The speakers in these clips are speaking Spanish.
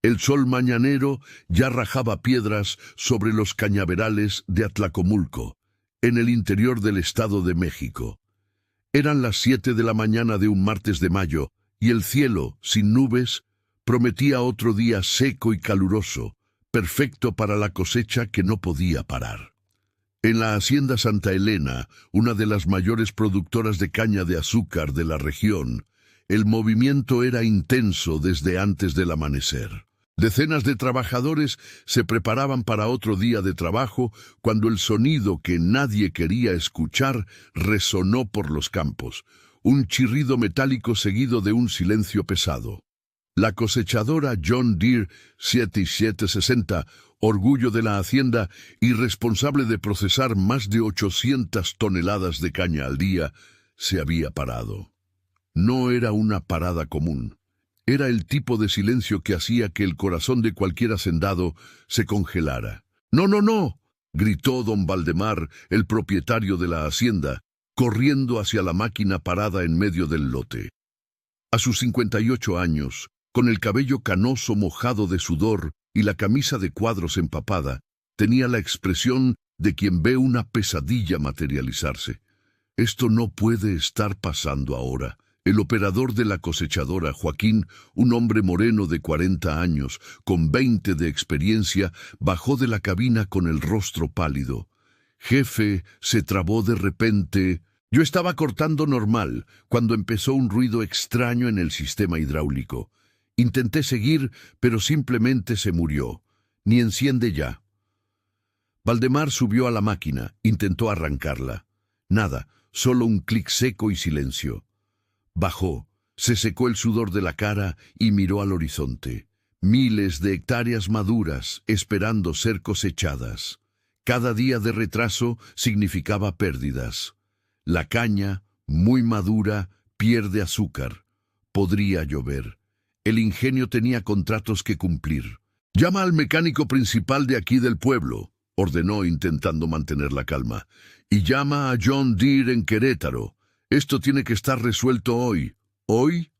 El sol mañanero ya rajaba piedras sobre los cañaverales de Atlacomulco, en el interior del Estado de México. Eran las 7 de la mañana de un martes de mayo, y el cielo, sin nubes, prometía otro día seco y caluroso, perfecto para la cosecha que no podía parar. En la hacienda Santa Elena, una de las mayores productoras de caña de azúcar de la región, el movimiento era intenso desde antes del amanecer. Decenas de trabajadores se preparaban para otro día de trabajo cuando el sonido que nadie quería escuchar resonó por los campos, un chirrido metálico seguido de un silencio pesado. La cosechadora John Deere 7760, orgullo de la hacienda y responsable de procesar más de 800 toneladas de caña al día, se había parado. No era una parada común. Era el tipo de silencio que hacía que el corazón de cualquier hacendado se congelara. «¡No, no, no!», gritó don Valdemar, el propietario de la hacienda, corriendo hacia la máquina parada en medio del lote. A sus 58 años, con el cabello canoso mojado de sudor y la camisa de cuadros empapada, tenía la expresión de quien ve una pesadilla materializarse. «Esto no puede estar pasando ahora». El operador de la cosechadora, Joaquín, un hombre moreno de 40 años, con 20 de experiencia, bajó de la cabina con el rostro pálido. «Jefe», se trabó de repente. «Yo estaba cortando normal, cuando empezó un ruido extraño en el sistema hidráulico. Intenté seguir, pero simplemente se murió. Ni enciende ya». Valdemar subió a la máquina, intentó arrancarla. Nada, solo un clic seco y silencio. Bajó, se secó el sudor de la cara y miró al horizonte. Miles de hectáreas maduras esperando ser cosechadas. Cada día de retraso significaba pérdidas. La caña, muy madura, pierde azúcar. Podría llover. El ingenio tenía contratos que cumplir. «Llama al mecánico principal de aquí del pueblo», ordenó intentando mantener la calma. «Y llama a John Deere en Querétaro. Esto tiene que estar resuelto hoy». «¿Hoy?».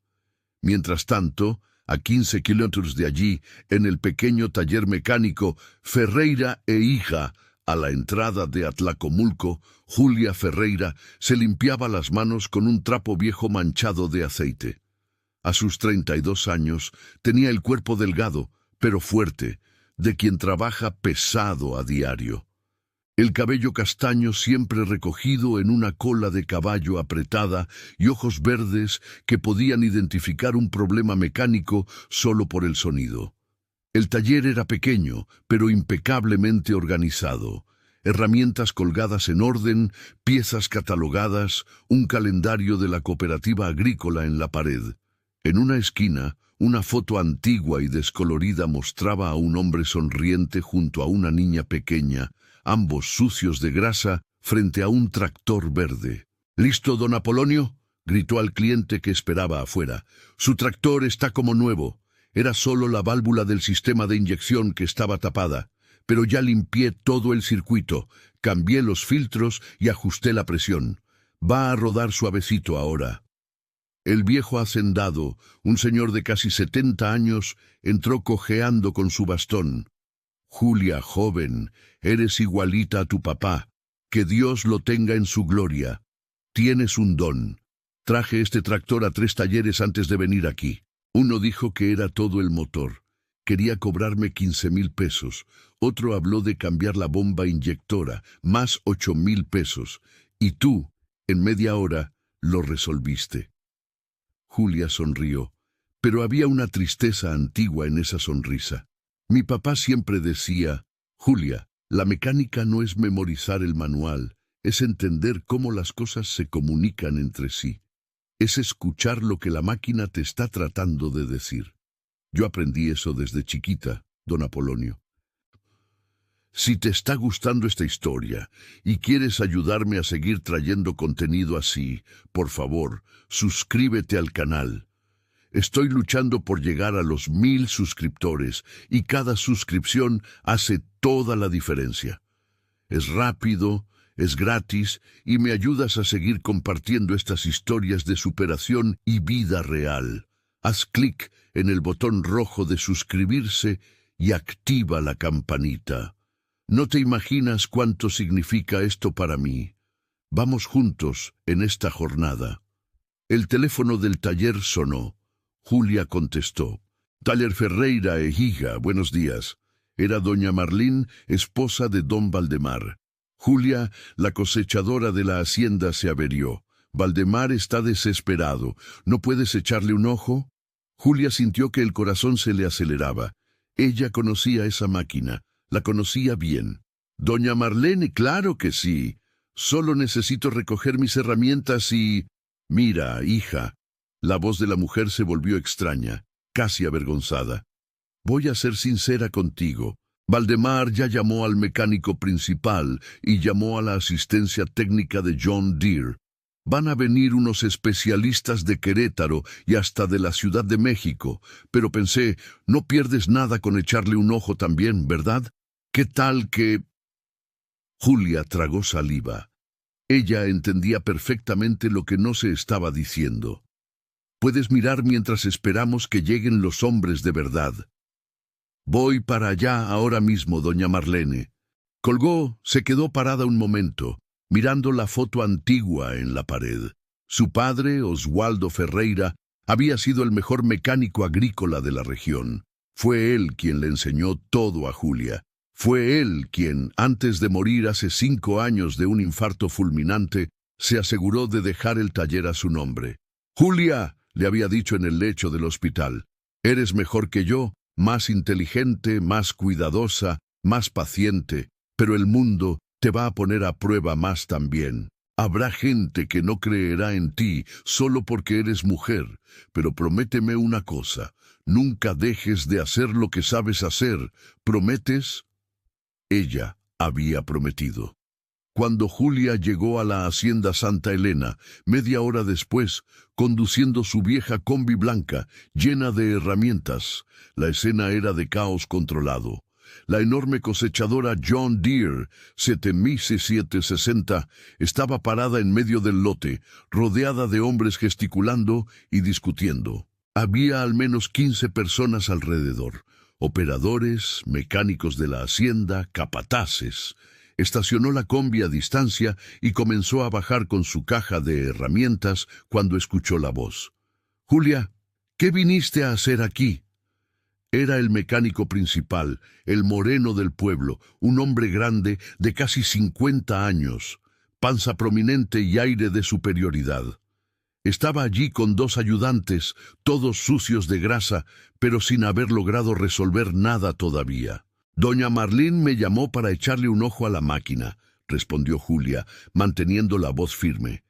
Mientras tanto, a 15 kilómetros de allí, en el pequeño taller mecánico Ferreira e hija, a la entrada de Atlacomulco, Julia Ferreira se limpiaba las manos con un trapo viejo manchado de aceite. A sus 32 años, tenía el cuerpo delgado, pero fuerte, de quien trabaja pesado a diario. El cabello castaño siempre recogido en una cola de caballo apretada y ojos verdes que podían identificar un problema mecánico solo por el sonido. El taller era pequeño, pero impecablemente organizado. Herramientas colgadas en orden, piezas catalogadas, un calendario de la cooperativa agrícola en la pared. En una esquina, una foto antigua y descolorida mostraba a un hombre sonriente junto a una niña pequeña, ambos sucios de grasa, frente a un tractor verde. «¿Listo, don Apolonio?», gritó al cliente que esperaba afuera. «Su tractor está como nuevo. Era solo la válvula del sistema de inyección que estaba tapada, pero ya limpié todo el circuito, cambié los filtros y ajusté la presión. Va a rodar suavecito ahora». El viejo hacendado, un señor de casi 70 años, entró cojeando con su bastón. «Julia, joven, eres igualita a tu papá. Que Dios lo tenga en su gloria. Tienes un don. Traje este tractor a 3 talleres antes de venir aquí. Uno dijo que era todo el motor. Quería cobrarme 15,000 pesos. Otro habló de cambiar la bomba inyectora, más 8,000 pesos. Y tú, en media hora, lo resolviste». Julia sonrió, pero había una tristeza antigua en esa sonrisa. «Mi papá siempre decía, Julia, la mecánica no es memorizar el manual, es entender cómo las cosas se comunican entre sí. Es escuchar lo que la máquina te está tratando de decir. Yo aprendí eso desde chiquita, don Apolonio». Si te está gustando esta historia y quieres ayudarme a seguir trayendo contenido así, por favor, suscríbete al canal. Estoy luchando por llegar a los 1000 suscriptores y cada suscripción hace toda la diferencia. Es rápido, es gratis y me ayudas a seguir compartiendo estas historias de superación y vida real. haz clic en el botón rojo de suscribirse y activa la campanita. No te imaginas cuánto significa esto para mí. Vamos juntos en esta jornada. El teléfono del taller sonó. Julia contestó. Taller Ferreira e Hija, buenos días. Era doña Marlene, esposa de don Valdemar. Julia, la cosechadora de la hacienda, se averió. Valdemar está desesperado. ¿No puedes echarle un ojo? Julia sintió que el corazón se le aceleraba. Ella conocía esa máquina. La conocía bien. Doña Marlene, claro que sí. Solo necesito recoger mis herramientas y... Mira, hija. La voz de la mujer se volvió extraña, casi avergonzada. Voy a ser sincera contigo. Valdemar ya llamó al mecánico principal y llamó a la asistencia técnica de John Deere. Van a venir unos especialistas de Querétaro y hasta de la Ciudad de México, pero pensé, no pierdes nada con echarle un ojo también, ¿verdad? ¿Qué tal que...? Julia tragó saliva. Ella entendía perfectamente lo que no se estaba diciendo. Puedes mirar mientras esperamos que lleguen los hombres de verdad. Voy para allá ahora mismo, doña Marlene. Colgó, se quedó parada un momento, mirando la foto antigua en la pared. Su padre, Oswaldo Ferreira, había sido el mejor mecánico agrícola de la región. Fue él quien le enseñó todo a Julia. Fue él quien, antes de morir hace 5 años de un infarto fulminante, se aseguró de dejar el taller a su nombre. «Julia», le había dicho en el lecho del hospital, «eres mejor que yo, más inteligente, más cuidadosa, más paciente, pero el mundo te va a poner a prueba más también. Habrá gente que no creerá en ti solo porque eres mujer, pero prométeme una cosa, nunca dejes de hacer lo que sabes hacer. ¿Prometes?». Ella había prometido. Cuando Julia llegó a la hacienda Santa Elena, media hora después, conduciendo su vieja combi blanca, llena de herramientas, la escena era de caos controlado. La enorme cosechadora John Deere 7760 estaba parada en medio del lote, rodeada de hombres gesticulando y discutiendo. Había al menos 15 personas alrededor. Operadores, mecánicos de la hacienda, capataces. Estacionó la combi a distancia y comenzó a bajar con su caja de herramientas cuando escuchó la voz. «Julia, ¿qué viniste a hacer aquí?». Era el mecánico principal, el moreno del pueblo, un hombre grande de casi 50 años, panza prominente y aire de superioridad. Estaba allí con 2 ayudantes, todos sucios de grasa, pero sin haber logrado resolver nada todavía. «Doña Marlene me llamó para echarle un ojo a la máquina», respondió Julia, manteniendo la voz firme.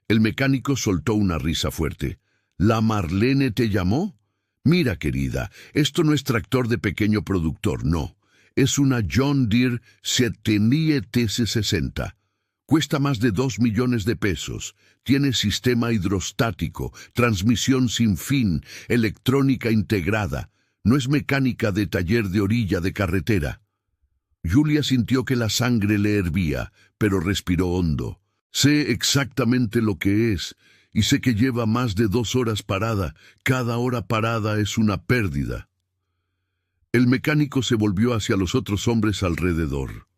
El mecánico soltó una risa fuerte. «¿La Marlene te llamó? Mira, querida, esto no es tractor de pequeño productor, no. Es una John Deere 7760. Cuesta más de 2 millones de pesos. Tiene sistema hidrostático, transmisión sin fin, electrónica integrada. No es mecánica de taller de orilla de carretera». Julia sintió que la sangre le hervía, pero respiró hondo. «Sé exactamente lo que es, y sé que lleva más de 2 horas parada. Cada hora parada es una pérdida». El mecánico se volvió hacia los otros hombres alrededor.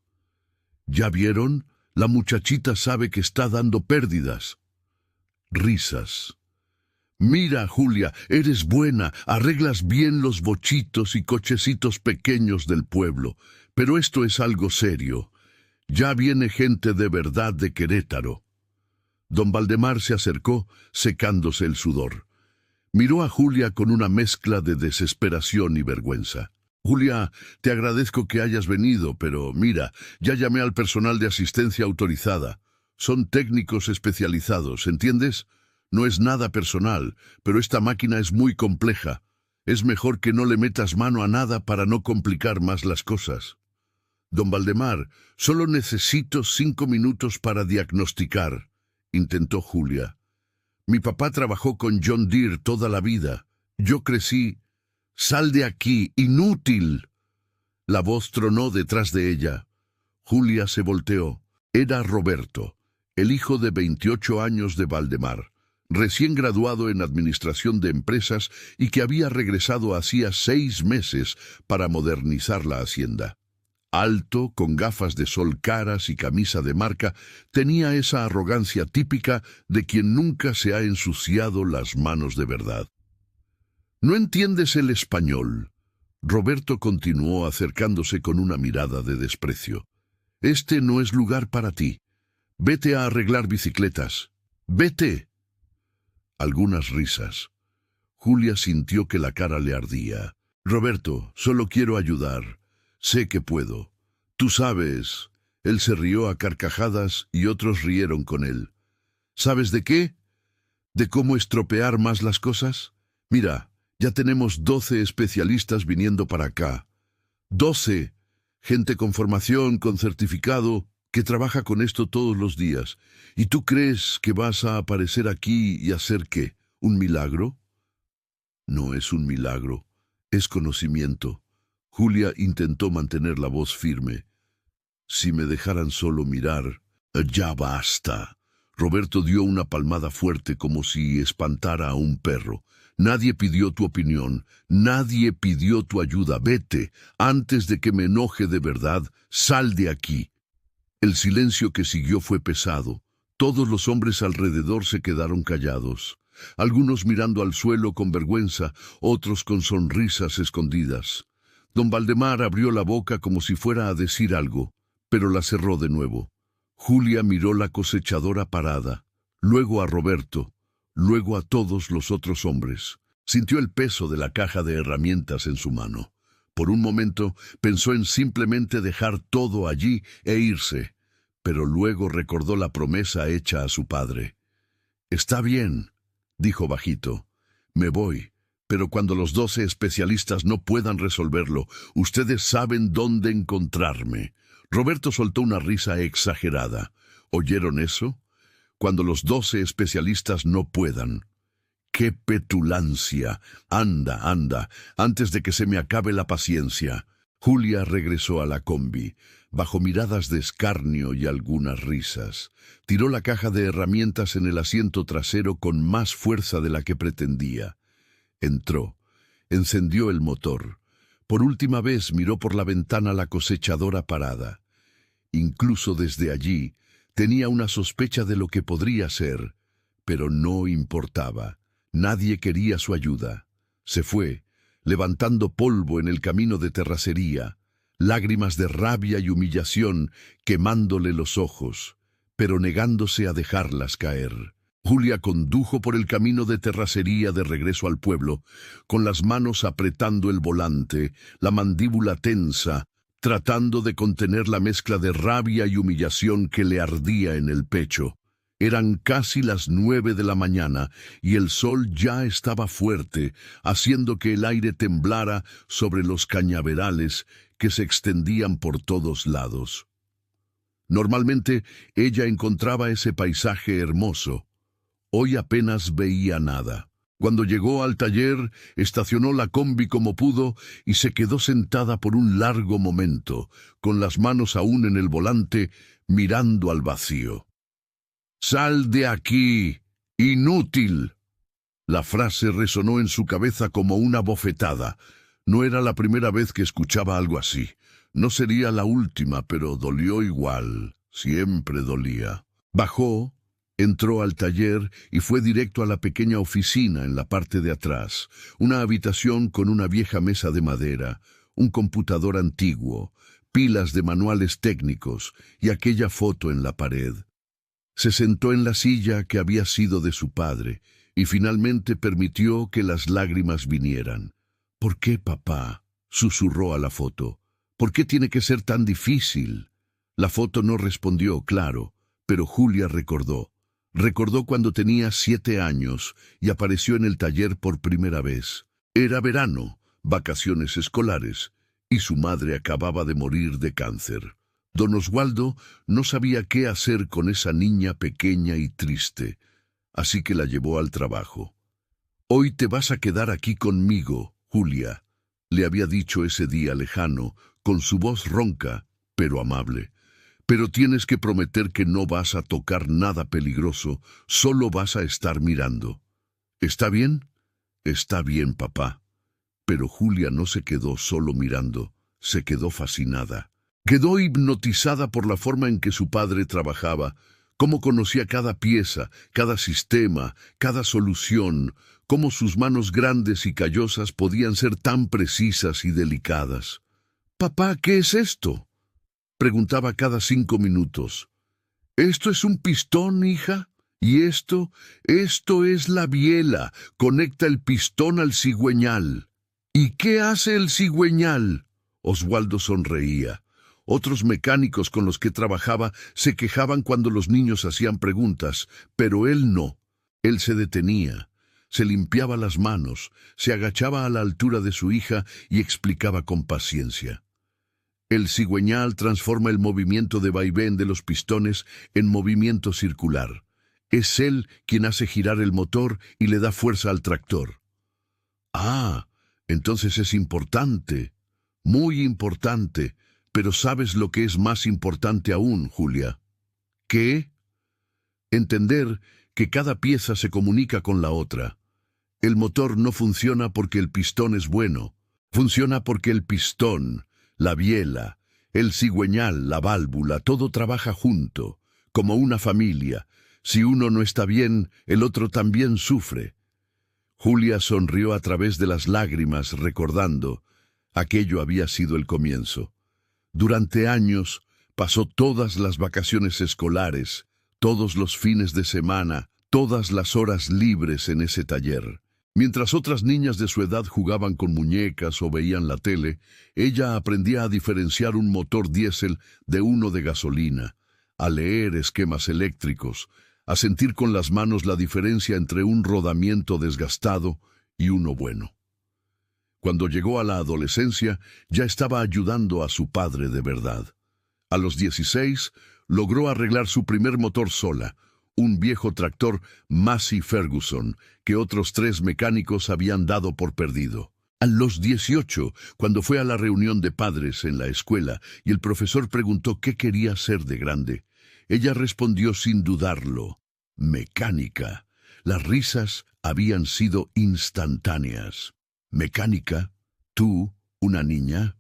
«¿Ya vieron? La muchachita sabe que está dando pérdidas». Risas. «Mira, Julia, eres buena, arreglas bien los bochitos y cochecitos pequeños del pueblo, pero esto es algo serio. Ya viene gente de verdad de Querétaro». Don Valdemar se acercó, secándose el sudor. Miró a Julia con una mezcla de desesperación y vergüenza. «Julia, te agradezco que hayas venido, pero mira, ya llamé al personal de asistencia autorizada. Son técnicos especializados, ¿entiendes? No es nada personal, pero esta máquina es muy compleja. Es mejor que no le metas mano a nada para no complicar más las cosas». «Don Valdemar, solo necesito 5 minutos para diagnosticar», intentó Julia. «Mi papá trabajó con John Deere toda la vida. Yo crecí...». «Sal de aquí, inútil». La voz tronó detrás de ella. Julia se volteó. Era Roberto, el hijo de 28 años de Valdemar. recién graduado en Administración de Empresas y que había regresado hacía 6 meses para modernizar la hacienda. Alto, con gafas de sol caras y camisa de marca, tenía esa arrogancia típica de quien nunca se ha ensuciado las manos de verdad. «¿No entiendes el español?», Roberto continuó acercándose con una mirada de desprecio. «Este no es lugar para ti. Vete a arreglar bicicletas. ¡Vete!». Algunas risas. Julia sintió que la cara le ardía. «Roberto, solo quiero ayudar. Sé que puedo. Tú sabes». Él se rió a carcajadas y otros rieron con él. «¿Sabes de qué? ¿De cómo estropear más las cosas? Mira, ya tenemos 12 especialistas viniendo para acá. 12. Gente con formación, con certificado, que trabaja con esto todos los días. ¿Y tú crees que vas a aparecer aquí y hacer qué? ¿Un milagro?». «No es un milagro, es conocimiento». Julia intentó mantener la voz firme. «Si me dejaran solo mirar». «Ya basta». Roberto dio una palmada fuerte como si espantara a un perro. «Nadie pidió tu opinión, nadie pidió tu ayuda. Vete, antes de que me enoje de verdad, sal de aquí». El silencio que siguió fue pesado. Todos los hombres alrededor se quedaron callados. Algunos mirando al suelo con vergüenza, otros con sonrisas escondidas. Don Valdemar abrió la boca como si fuera a decir algo, pero la cerró de nuevo. Julia miró la cosechadora parada, luego a Roberto, luego a todos los otros hombres. Sintió el peso de la caja de herramientas en su mano. Por un momento pensó en simplemente dejar todo allí e irse, pero luego recordó la promesa hecha a su padre. «Está bien», dijo bajito, «me voy, pero cuando los 12 especialistas no puedan resolverlo, ustedes saben dónde encontrarme». Roberto soltó una risa exagerada. ¿Oyeron eso? Cuando los 12 especialistas no puedan. ¡Qué petulancia! Anda, anda, antes de que se me acabe la paciencia. Julia regresó a la combi, bajo miradas de escarnio y algunas risas. Tiró la caja de herramientas en el asiento trasero con más fuerza de la que pretendía. Entró, encendió el motor. Por última vez miró por la ventana la cosechadora parada. Incluso desde allí tenía una sospecha de lo que podría ser, pero no importaba. Nadie quería su ayuda. Se fue, levantando polvo en el camino de terracería, lágrimas de rabia y humillación quemándole los ojos, pero negándose a dejarlas caer. Julia condujo por el camino de terracería de regreso al pueblo, con las manos apretando el volante, la mandíbula tensa, tratando de contener la mezcla de rabia y humillación que le ardía en el pecho. Eran casi las 9 de la mañana y el sol ya estaba fuerte, haciendo que el aire temblara sobre los cañaverales que se extendían por todos lados. Normalmente ella encontraba ese paisaje hermoso. Hoy apenas veía nada. Cuando llegó al taller, estacionó la combi como pudo y se quedó sentada por un largo momento, con las manos aún en el volante, mirando al vacío. «¡Sal de aquí, inútil!». La frase resonó en su cabeza como una bofetada. No era la primera vez que escuchaba algo así. No sería la última, pero dolió igual. Siempre dolía. Bajó, entró al taller y fue directo a la pequeña oficina en la parte de atrás. Una habitación con una vieja mesa de madera, un computador antiguo, pilas de manuales técnicos y aquella foto en la pared. Se sentó en la silla que había sido de su padre y finalmente permitió que las lágrimas vinieran. «¿Por qué, papá?», susurró a la foto. «¿Por qué tiene que ser tan difícil?». La foto no respondió, claro, pero Julia recordó. Recordó cuando tenía 7 años y apareció en el taller por primera vez. Era verano, vacaciones escolares, y su madre acababa de morir de cáncer. Don Oswaldo no sabía qué hacer con esa niña pequeña y triste, así que la llevó al trabajo. «Hoy te vas a quedar aquí conmigo, Julia», le había dicho ese día lejano, con su voz ronca, pero amable. Pero tienes que prometer que no vas a tocar nada peligroso, solo vas a estar mirando. ¿Está bien? Está bien, papá. Pero Julia no se quedó solo mirando, se quedó fascinada. Quedó hipnotizada por la forma en que su padre trabajaba, cómo conocía cada pieza, cada sistema, cada solución, cómo sus manos grandes y callosas podían ser tan precisas y delicadas. «Papá, ¿qué es esto?», preguntaba cada 5 minutos. «¿Esto es un pistón, hija? ¿Y esto? Esto es la biela. Conecta el pistón al cigüeñal». «¿Y qué hace el cigüeñal?». Oswaldo sonreía. Otros mecánicos con los que trabajaba se quejaban cuando los niños hacían preguntas, pero él no. Él se detenía, se limpiaba las manos, se agachaba a la altura de su hija y explicaba con paciencia. El cigüeñal transforma el movimiento de vaivén de los pistones en movimiento circular. Es él quien hace girar el motor y le da fuerza al tractor. «Ah, entonces es importante, muy importante. Pero ¿sabes lo que es más importante aún, Julia?». «¿Qué?». «Entender que cada pieza se comunica con la otra. El motor no funciona porque el pistón es bueno. Funciona porque el pistón, la biela, el cigüeñal, la válvula, todo trabaja junto, como una familia. Si uno no está bien, el otro también sufre». Julia sonrió a través de las lágrimas, recordando. Aquello había sido el comienzo. Durante años pasó todas las vacaciones escolares, todos los fines de semana, todas las horas libres en ese taller. Mientras otras niñas de su edad jugaban con muñecas o veían la tele, ella aprendía a diferenciar un motor diésel de uno de gasolina, a leer esquemas eléctricos, a sentir con las manos la diferencia entre un rodamiento desgastado y uno bueno. Cuando llegó a la adolescencia, ya estaba ayudando a su padre de verdad. A los 16, logró arreglar su primer motor sola, un viejo tractor Massey Ferguson, que otros 3 mecánicos habían dado por perdido. A los 18, cuando fue a la reunión de padres en la escuela y el profesor preguntó qué quería ser de grande, ella respondió sin dudarlo: «mecánica». Las risas habían sido instantáneas. «¿Mecánica? ¿Tú, una niña?».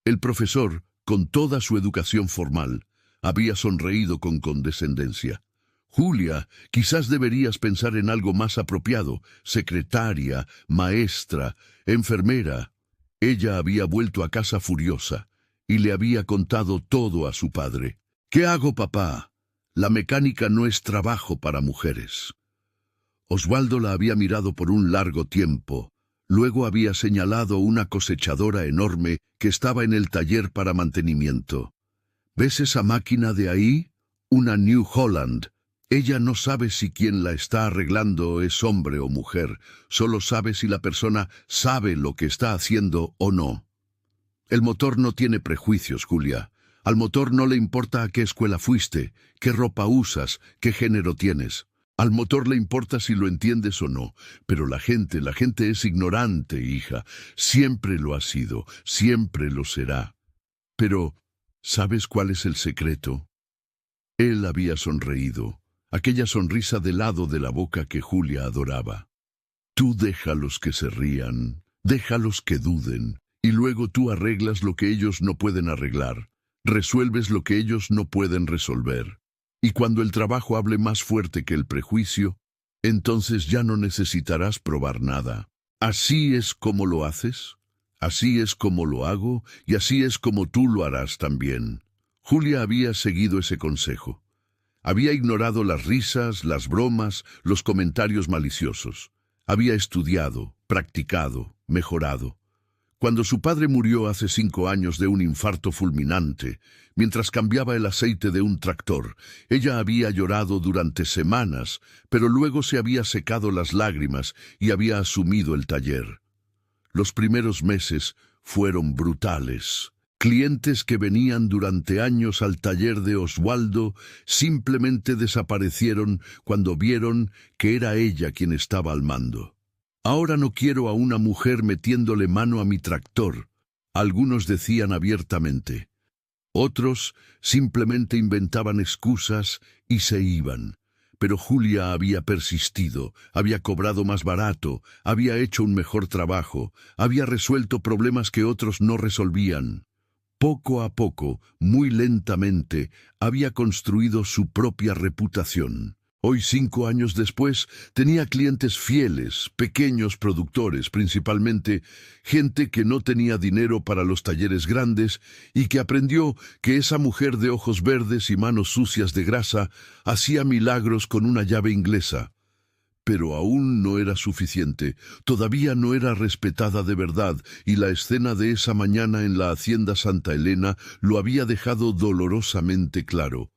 El profesor, con toda su educación formal, había sonreído con condescendencia. «Julia, quizás deberías pensar en algo más apropiado: secretaria, maestra, enfermera». Ella había vuelto a casa furiosa y le había contado todo a su padre. «¿Qué hago, papá? La mecánica no es trabajo para mujeres». Oswaldo la había mirado por un largo tiempo. Luego había señalado una cosechadora enorme que estaba en el taller para mantenimiento. «¿Ves esa máquina de ahí? Una New Holland. Ella no sabe si quien la está arreglando es hombre o mujer, solo sabe si la persona sabe lo que está haciendo o no. El motor no tiene prejuicios, Julia. Al motor no le importa a qué escuela fuiste, qué ropa usas, qué género tienes. Al motor le importa si lo entiendes o no, pero la gente es ignorante, hija. Siempre lo ha sido, siempre lo será. Pero, ¿sabes cuál es el secreto?». Él había sonreído, aquella sonrisa del lado de la boca que Julia adoraba. «Tú déjalos que se rían, déjalos que duden, y luego tú arreglas lo que ellos no pueden arreglar, resuelves lo que ellos no pueden resolver. Y cuando el trabajo hable más fuerte que el prejuicio, entonces ya no necesitarás probar nada. Así es como lo haces, así es como lo hago, y así es como tú lo harás también». Julia había seguido ese consejo. Había ignorado las risas, las bromas, los comentarios maliciosos. Había estudiado, practicado, mejorado. Cuando su padre murió hace 5 años de un infarto fulminante, mientras cambiaba el aceite de un tractor, ella había llorado durante semanas, pero luego se había secado las lágrimas y había asumido el taller. Los primeros meses fueron brutales. Clientes que venían durante años al taller de Oswaldo simplemente desaparecieron cuando vieron que era ella quien estaba al mando. «Ahora no quiero a una mujer metiéndole mano a mi tractor», algunos decían abiertamente. Otros simplemente inventaban excusas y se iban. Pero Julia había persistido, había cobrado más barato, había hecho un mejor trabajo, había resuelto problemas que otros no resolvían. Poco a poco, muy lentamente, había construido su propia reputación. Hoy, 5 años después, tenía clientes fieles, pequeños productores, principalmente gente que no tenía dinero para los talleres grandes y que aprendió que esa mujer de ojos verdes y manos sucias de grasa hacía milagros con una llave inglesa. Pero aún no era suficiente, todavía no era respetada de verdad, y la escena de esa mañana en la hacienda Santa Elena lo había dejado dolorosamente claro.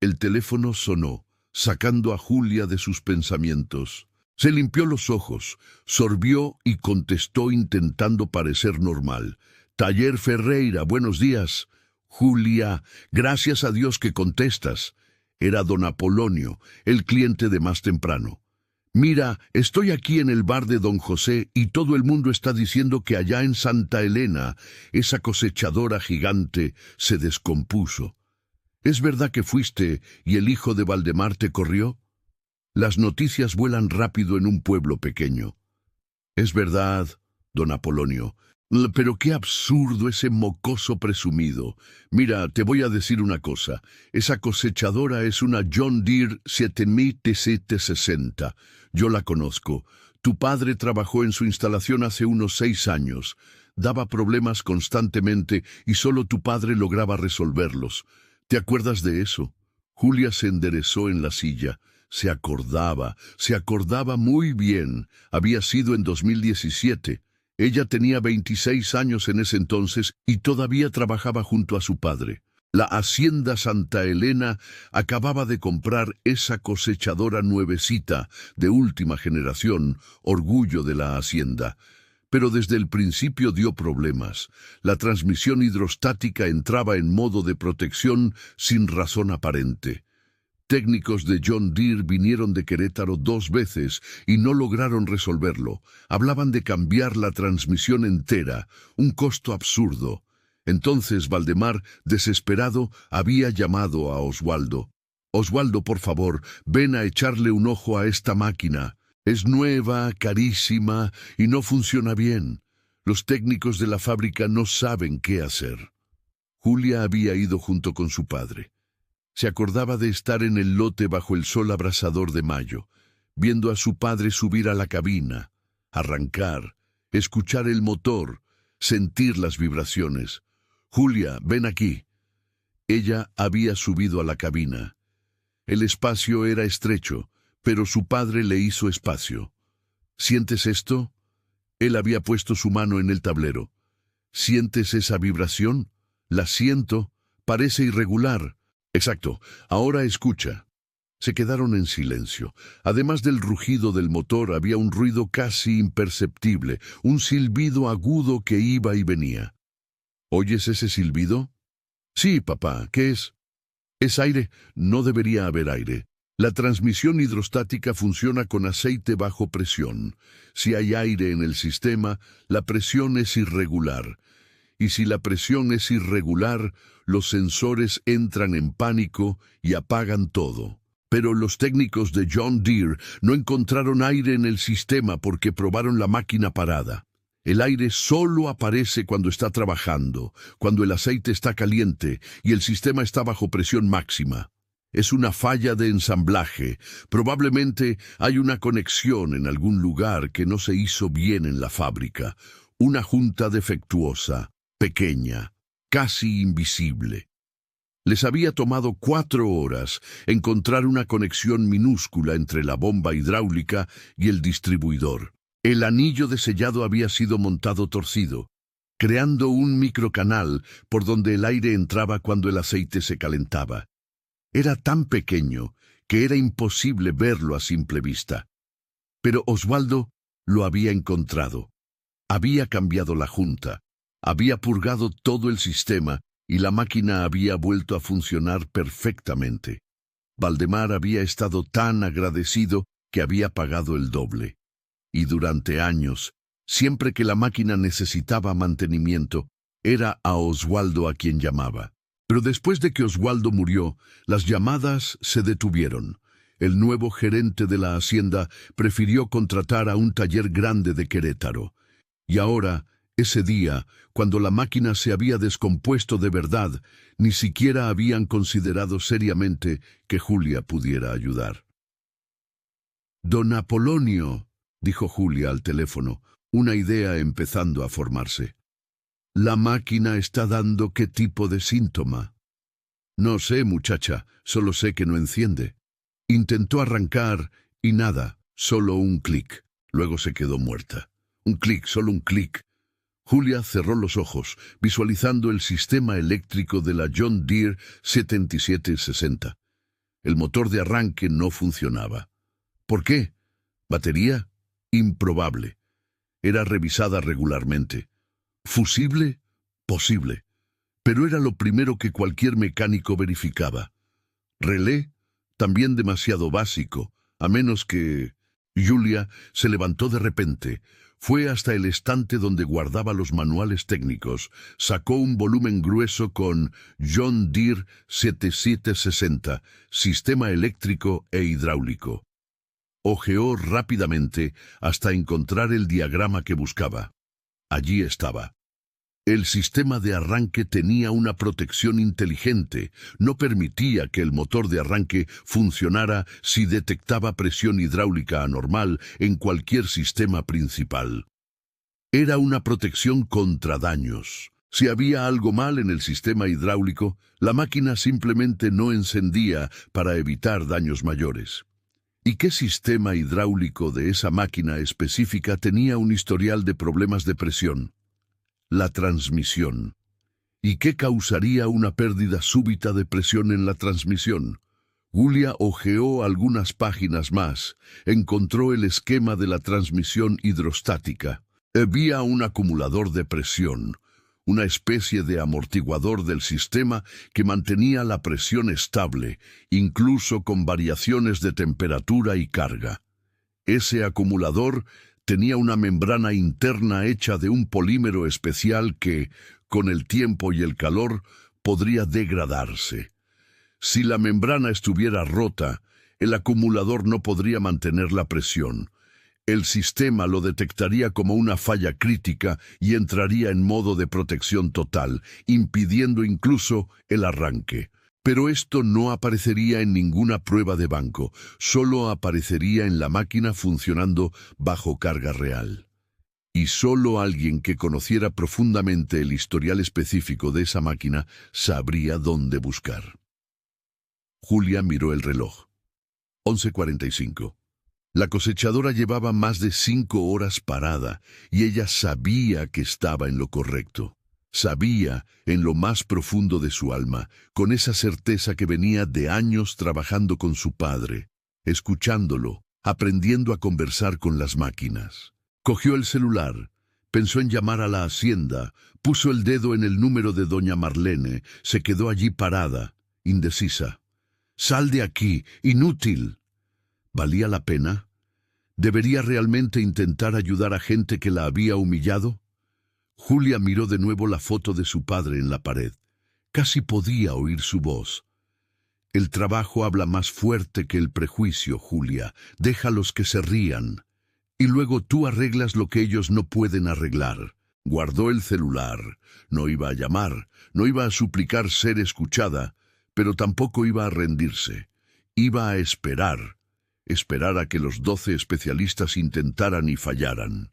El teléfono sonó, sacando a Julia de sus pensamientos. Se limpió los ojos, sorbió y contestó intentando parecer normal. «Taller Ferreira, buenos días». «Julia, gracias a Dios que contestas». Era don Apolonio, el cliente de más temprano. «Mira, estoy aquí en el bar de don José y todo el mundo está diciendo que allá en Santa Elena esa cosechadora gigante se descompuso. ¿Es verdad que fuiste y el hijo de Valdemar te corrió?» Las noticias vuelan rápido en un pueblo pequeño. «Es verdad, don Apolonio. Pero qué absurdo ese mocoso presumido. Mira, te voy a decir una cosa. Esa cosechadora es una John Deere 7760. Yo la conozco. Tu padre trabajó en su instalación hace unos 6 años. Daba problemas constantemente y solo tu padre lograba resolverlos. ¿Te acuerdas de eso?» Julia se enderezó en la silla. Se acordaba muy bien. Había sido en 2017. Ella tenía 26 años en ese entonces y todavía trabajaba junto a su padre. La hacienda Santa Elena acababa de comprar esa cosechadora nuevecita, de última generación, orgullo de la hacienda. Pero desde el principio dio problemas. La transmisión hidrostática entraba en modo de protección sin razón aparente. Técnicos de John Deere vinieron de Querétaro 2 veces y no lograron resolverlo. Hablaban de cambiar la transmisión entera, un costo absurdo. Entonces Valdemar, desesperado, había llamado a Oswaldo. «Oswaldo, por favor, ven a echarle un ojo a esta máquina. Es nueva, carísima y no funciona bien. Los técnicos de la fábrica no saben qué hacer». Julia había ido junto con su padre. Se acordaba de estar en el lote bajo el sol abrasador de mayo, viendo a su padre subir a la cabina, arrancar, escuchar el motor, sentir las vibraciones. «Julia, ven aquí». Ella había subido a la cabina. El espacio era estrecho, pero su padre le hizo espacio. «¿Sientes esto?» Él había puesto su mano en el tablero. «¿Sientes esa vibración?» «La siento. Parece irregular». «Exacto. Ahora escucha». Se quedaron en silencio. Además del rugido del motor, había un ruido casi imperceptible, un silbido agudo que iba y venía. «¿Oyes ese silbido?» «Sí, papá. ¿Qué es?» «Es aire. No debería haber aire. La transmisión hidrostática funciona con aceite bajo presión. Si hay aire en el sistema, la presión es irregular. Y si la presión es irregular, los sensores entran en pánico y apagan todo». Pero los técnicos de John Deere no encontraron aire en el sistema porque probaron la máquina parada. El aire solo aparece cuando está trabajando, cuando el aceite está caliente y el sistema está bajo presión máxima. Es una falla de ensamblaje. Probablemente hay una conexión en algún lugar que no se hizo bien en la fábrica. Una junta defectuosa, pequeña, casi invisible. Les había tomado 4 horas encontrar una conexión minúscula entre la bomba hidráulica y el distribuidor. El anillo de sellado había sido montado torcido, creando un microcanal por donde el aire entraba cuando el aceite se calentaba. Era tan pequeño que era imposible verlo a simple vista. Pero Oswaldo lo había encontrado. Había cambiado la junta, había purgado todo el sistema y la máquina había vuelto a funcionar perfectamente. Valdemar había estado tan agradecido que había pagado el doble. Y durante años, siempre que la máquina necesitaba mantenimiento, era a Oswaldo a quien llamaba. Pero después de que Oswaldo murió, las llamadas se detuvieron. El nuevo gerente de la hacienda prefirió contratar a un taller grande de Querétaro. Y ahora, ese día, cuando la máquina se había descompuesto de verdad, ni siquiera habían considerado seriamente que Julia pudiera ayudar. «Don Apolonio», dijo Julia al teléfono, una idea empezando a formarse. «¿La máquina está dando qué tipo de síntoma?» «No sé, muchacha, solo sé que no enciende. Intentó arrancar y nada, solo un clic. Luego se quedó muerta. Un clic, solo un clic». Julia cerró los ojos, visualizando el sistema eléctrico de la John Deere 7760. El motor de arranque no funcionaba. ¿Por qué? ¿Batería? Improbable. Era revisada regularmente. ¿Fusible? Posible. Pero era lo primero que cualquier mecánico verificaba. ¿Relé? También demasiado básico, a menos que... Julia se levantó de repente. Fue hasta el estante donde guardaba los manuales técnicos, sacó un volumen grueso con John Deere 7760, sistema eléctrico e hidráulico. Hojeó rápidamente hasta encontrar el diagrama que buscaba. Allí estaba. El sistema de arranque tenía una protección inteligente, no permitía que el motor de arranque funcionara si detectaba presión hidráulica anormal en cualquier sistema principal. Era una protección contra daños. Si había algo mal en el sistema hidráulico, la máquina simplemente no encendía para evitar daños mayores. ¿Y qué sistema hidráulico de esa máquina específica tenía un historial de problemas de presión? La transmisión. ¿Y qué causaría una pérdida súbita de presión en la transmisión? Julia hojeó algunas páginas más, encontró el esquema de la transmisión hidrostática. Había un acumulador de presión, una especie de amortiguador del sistema que mantenía la presión estable, incluso con variaciones de temperatura y carga. Ese acumulador tenía una membrana interna hecha de un polímero especial que, con el tiempo y el calor, podría degradarse. Si la membrana estuviera rota, el acumulador no podría mantener la presión. El sistema lo detectaría como una falla crítica y entraría en modo de protección total, impidiendo incluso el arranque. Pero esto no aparecería en ninguna prueba de banco, solo aparecería en la máquina funcionando bajo carga real. Y solo alguien que conociera profundamente el historial específico de esa máquina sabría dónde buscar. Julia miró el reloj. 11:45. La cosechadora llevaba más de 5 horas parada y ella sabía que estaba en lo correcto. Sabía, en lo más profundo de su alma, con esa certeza que venía de años trabajando con su padre, escuchándolo, aprendiendo a conversar con las máquinas. Cogió el celular, pensó en llamar a la hacienda, puso el dedo en el número de doña Marlene, se quedó allí parada, indecisa. «Sal de aquí, inútil». ¿Valía la pena? ¿Debería realmente intentar ayudar a gente que la había humillado? Julia miró de nuevo la foto de su padre en la pared. Casi podía oír su voz. «El trabajo habla más fuerte que el prejuicio, Julia. Déjalos que se rían. Y luego tú arreglas lo que ellos no pueden arreglar». Guardó el celular. No iba a llamar, no iba a suplicar ser escuchada, pero tampoco iba a rendirse. Iba a esperar a que los 12 especialistas intentaran y fallaran.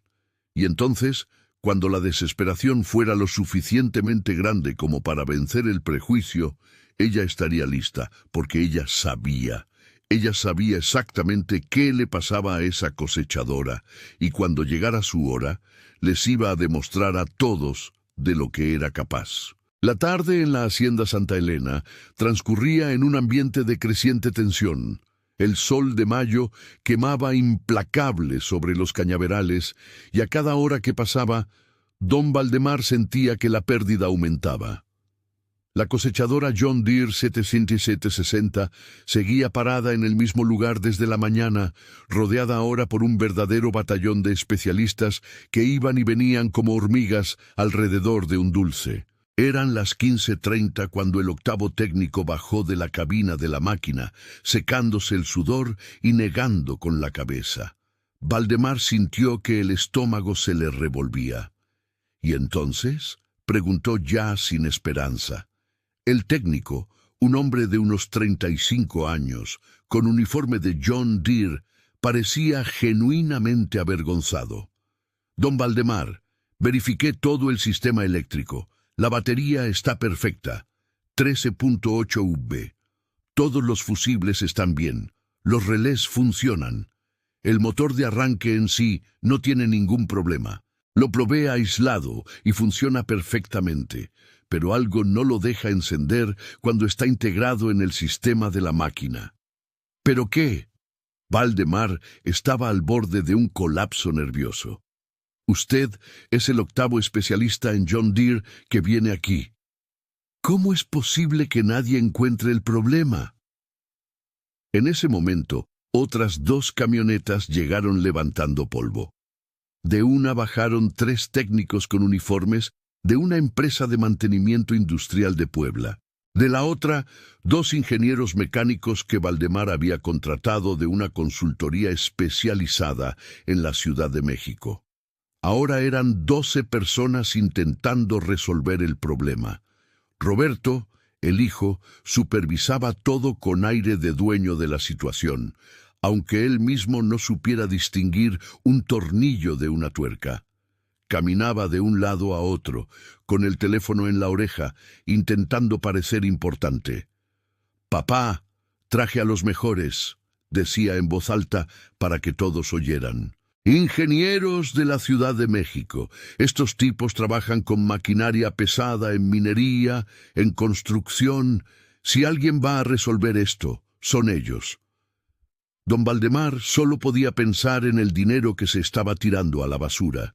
Y entonces, cuando la desesperación fuera lo suficientemente grande como para vencer el prejuicio, ella estaría lista, porque ella sabía exactamente qué le pasaba a esa cosechadora, y cuando llegara su hora, les iba a demostrar a todos de lo que era capaz. La tarde en la hacienda Santa Elena transcurría en un ambiente de creciente tensión. El sol de mayo quemaba implacable sobre los cañaverales y a cada hora que pasaba, don Valdemar sentía que la pérdida aumentaba. La cosechadora John Deere 7760 seguía parada en el mismo lugar desde la mañana, rodeada ahora por un verdadero batallón de especialistas que iban y venían como hormigas alrededor de un dulce. Eran las 15:30 cuando el octavo técnico bajó de la cabina de la máquina, secándose el sudor y negando con la cabeza. Valdemar sintió que el estómago se le revolvía. ¿Y entonces?, preguntó ya sin esperanza. El técnico, un hombre de unos 35 años, con uniforme de John Deere, parecía genuinamente avergonzado. Don Valdemar, verifiqué todo el sistema eléctrico. La batería está perfecta. 13.8 V. Todos los fusibles están bien. Los relés funcionan. El motor de arranque en sí no tiene ningún problema. Lo probé aislado y funciona perfectamente, pero algo no lo deja encender cuando está integrado en el sistema de la máquina. ¿Pero qué? Valdemar estaba al borde de un colapso nervioso. Usted es el octavo especialista en John Deere que viene aquí. ¿Cómo es posible que nadie encuentre el problema? En ese momento, otras 2 camionetas llegaron levantando polvo. De una bajaron 3 técnicos con uniformes de una empresa de mantenimiento industrial de Puebla. De la otra, 2 ingenieros mecánicos que Valdemar había contratado de una consultoría especializada en la Ciudad de México. Ahora eran 12 personas intentando resolver el problema. Roberto, el hijo, supervisaba todo con aire de dueño de la situación, aunque él mismo no supiera distinguir un tornillo de una tuerca. Caminaba de un lado a otro, con el teléfono en la oreja, intentando parecer importante. «Papá, traje a los mejores», decía en voz alta para que todos oyeran. «Ingenieros de la Ciudad de México. Estos tipos trabajan con maquinaria pesada en minería, en construcción. Si alguien va a resolver esto, son ellos». Don Valdemar solo podía pensar en el dinero que se estaba tirando a la basura.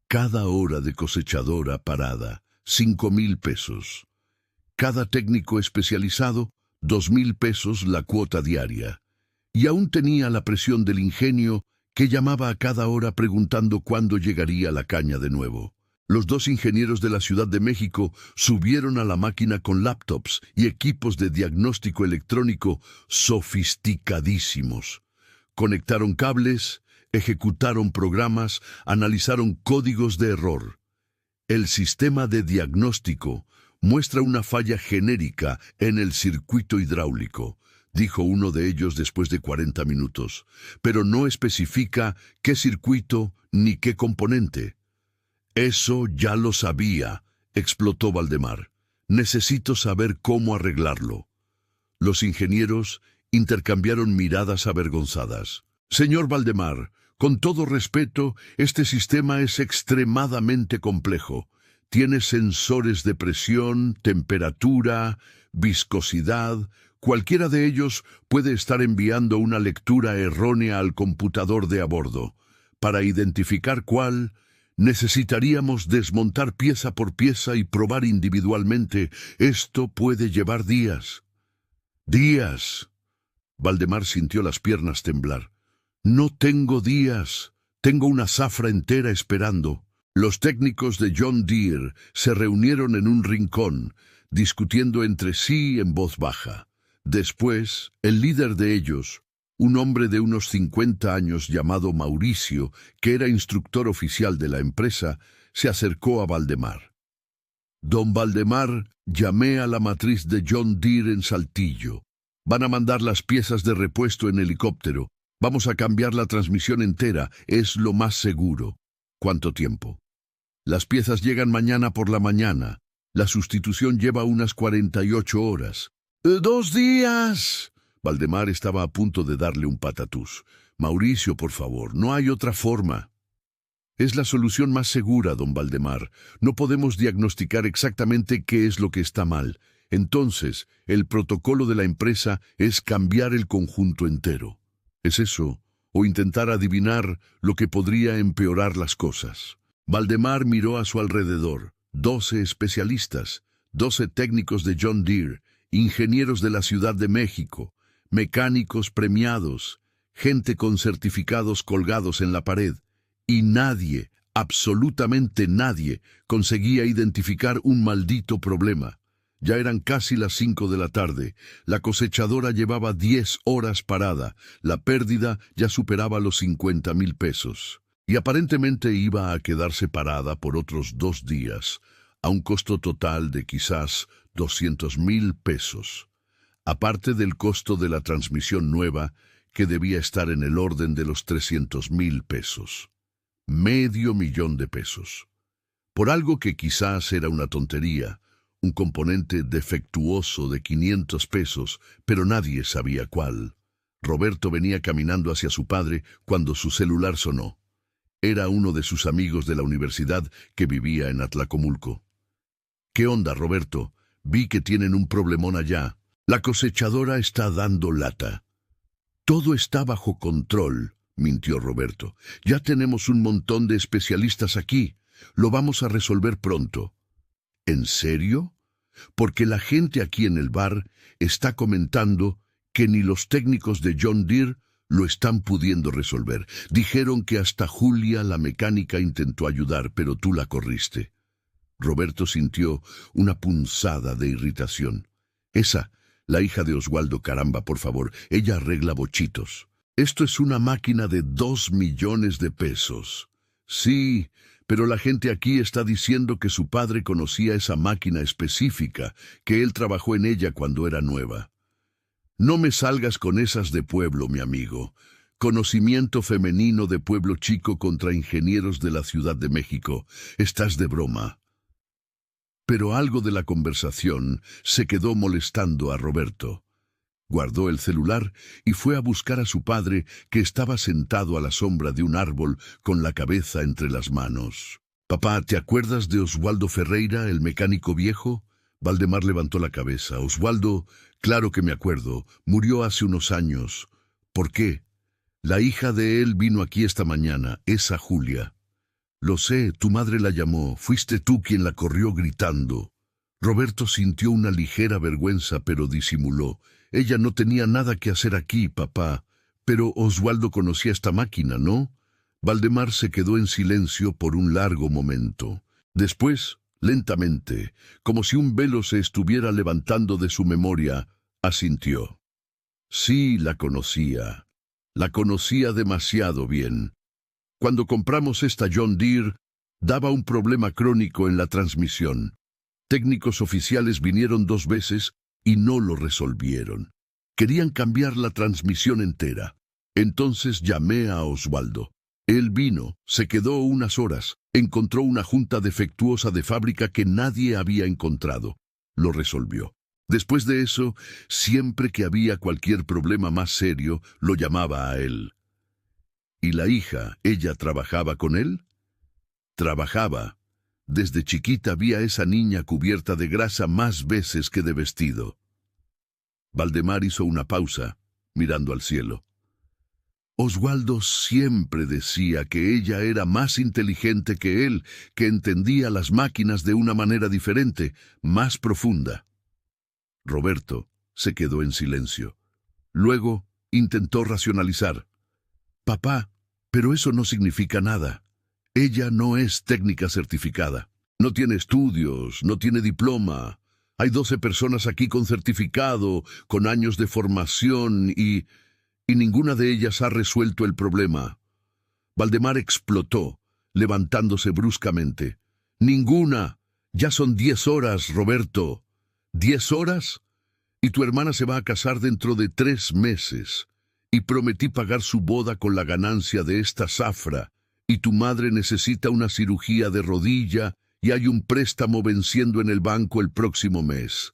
Cada hora de cosechadora parada, 5,000 pesos. Cada técnico especializado, 2,000 pesos la cuota diaria. Y aún tenía la presión del ingenio, que llamaba a cada hora preguntando cuándo llegaría la caña de nuevo. Los 2 ingenieros de la Ciudad de México subieron a la máquina con laptops y equipos de diagnóstico electrónico sofisticadísimos. Conectaron cables, ejecutaron programas, analizaron códigos de error. El sistema de diagnóstico muestra una falla genérica en el circuito hidráulico, dijo uno de ellos después de 40 minutos, pero no especifica qué circuito ni qué componente. «Eso ya lo sabía», explotó Valdemar. «Necesito saber cómo arreglarlo». Los ingenieros intercambiaron miradas avergonzadas. «Señor Valdemar, con todo respeto, este sistema es extremadamente complejo. Tiene sensores de presión, temperatura, viscosidad. Cualquiera de ellos puede estar enviando una lectura errónea al computador de a bordo. Para identificar cuál, necesitaríamos desmontar pieza por pieza y probar individualmente. Esto puede llevar días». «¿Días?» Valdemar sintió las piernas temblar. «No tengo días. Tengo una zafra entera esperando». Los técnicos de John Deere se reunieron en un rincón, discutiendo entre sí en voz baja. Después, el líder de ellos, un hombre de unos 50 años llamado Mauricio, que era instructor oficial de la empresa, se acercó a Valdemar. «Don Valdemar, llamé a la matriz de John Deere en Saltillo. Van a mandar las piezas de repuesto en helicóptero. Vamos a cambiar la transmisión entera, es lo más seguro». «¿Cuánto tiempo?» «Las piezas llegan mañana por la mañana. La sustitución lleva unas 48 horas. «¡2 días!» Valdemar estaba a punto de darle un patatús. «Mauricio, por favor, no hay otra forma». «Es la solución más segura, don Valdemar. No podemos diagnosticar exactamente qué es lo que está mal. Entonces, el protocolo de la empresa es cambiar el conjunto entero. ¿Es eso? ¿O intentar adivinar lo que podría empeorar las cosas?» Valdemar miró a su alrededor. 12 especialistas, 12 técnicos de John Deere, ingenieros de la Ciudad de México, mecánicos premiados, gente con certificados colgados en la pared, y nadie Absolutamente nadie conseguía identificar un maldito problema. Ya eran casi las 5 de la tarde. La cosechadora llevaba 10 horas parada. La pérdida ya superaba los 50,000 pesos. Y aparentemente iba a quedarse parada por otros 2 días, a un costo total de quizás 200,000 pesos. Aparte del costo de la transmisión nueva, que debía estar en el orden de los 300,000 pesos. $500,000 de pesos. Por algo que quizás era una tontería, un componente defectuoso de 500 pesos, pero nadie sabía cuál. Roberto venía caminando hacia su padre cuando su celular sonó. Era uno de sus amigos de la universidad que vivía en Atlacomulco. «¿Qué onda, Roberto? Vi que tienen un problemón allá. La cosechadora está dando lata». «Todo está bajo control», mintió Roberto. «Ya tenemos un montón de especialistas aquí. Lo vamos a resolver pronto». «¿En serio? Porque la gente aquí en el bar está comentando que ni los técnicos de John Deere lo están pudiendo resolver. Dijeron que hasta Julia, la mecánica, intentó ayudar, pero tú la corriste». Roberto sintió una punzada de irritación. «Esa, la hija de Oswaldo, caramba, por favor, ella arregla bochitos. Esto es una máquina de 2 millones de pesos. Sí, pero la gente aquí está diciendo que su padre conocía esa máquina específica, que él trabajó en ella cuando era nueva». «No me salgas con esas de pueblo, mi amigo. Conocimiento femenino de pueblo chico contra ingenieros de la Ciudad de México. Estás de broma». Pero algo de la conversación se quedó molestando a Roberto. Guardó el celular y fue a buscar a su padre, que estaba sentado a la sombra de un árbol con la cabeza entre las manos. «Papá, ¿te acuerdas de Oswaldo Ferreira, el mecánico viejo?» Valdemar levantó la cabeza. «Oswaldo, claro que me acuerdo. Murió hace unos años». «¿Por qué?» «La hija de él vino aquí esta mañana, esa Julia». «Lo sé, tu madre la llamó. Fuiste tú quien la corrió gritando». Roberto sintió una ligera vergüenza, pero disimuló. «Ella no tenía nada que hacer aquí, papá». «Pero Oswaldo conocía esta máquina, ¿no?» Valdemar se quedó en silencio por un largo momento. Después, lentamente, como si un velo se estuviera levantando de su memoria, asintió. «Sí, la conocía. La conocía demasiado bien. Cuando compramos esta John Deere, daba un problema crónico en la transmisión. Técnicos oficiales vinieron 2 veces y no lo resolvieron. Querían cambiar la transmisión entera. Entonces llamé a Oswaldo. Él vino, se quedó unas horas, encontró una junta defectuosa de fábrica que nadie había encontrado. Lo resolvió. Después de eso, siempre que había cualquier problema más serio, lo llamaba a él». «¿Y la hija, ella trabajaba con él?» «Trabajaba. Desde chiquita vi a esa niña cubierta de grasa más veces que de vestido». Valdemar hizo una pausa, mirando al cielo. Oswaldo siempre decía que ella era más inteligente que él, que entendía las máquinas de una manera diferente, más profunda. Roberto se quedó en silencio. Luego intentó racionalizar. «Papá, pero eso no significa nada. Ella no es técnica certificada. No tiene estudios, no tiene diploma. Hay 12 personas aquí con certificado, con años de formación y ninguna de ellas ha resuelto el problema». Valdemar explotó, levantándose bruscamente. «Ninguna. Ya son 10 horas, Roberto». «¿10 horas? Y tu hermana se va a casar dentro de 3 meses. Y prometí pagar su boda con la ganancia de esta zafra. Y tu madre necesita una cirugía de rodilla y hay un préstamo venciendo en el banco el próximo mes.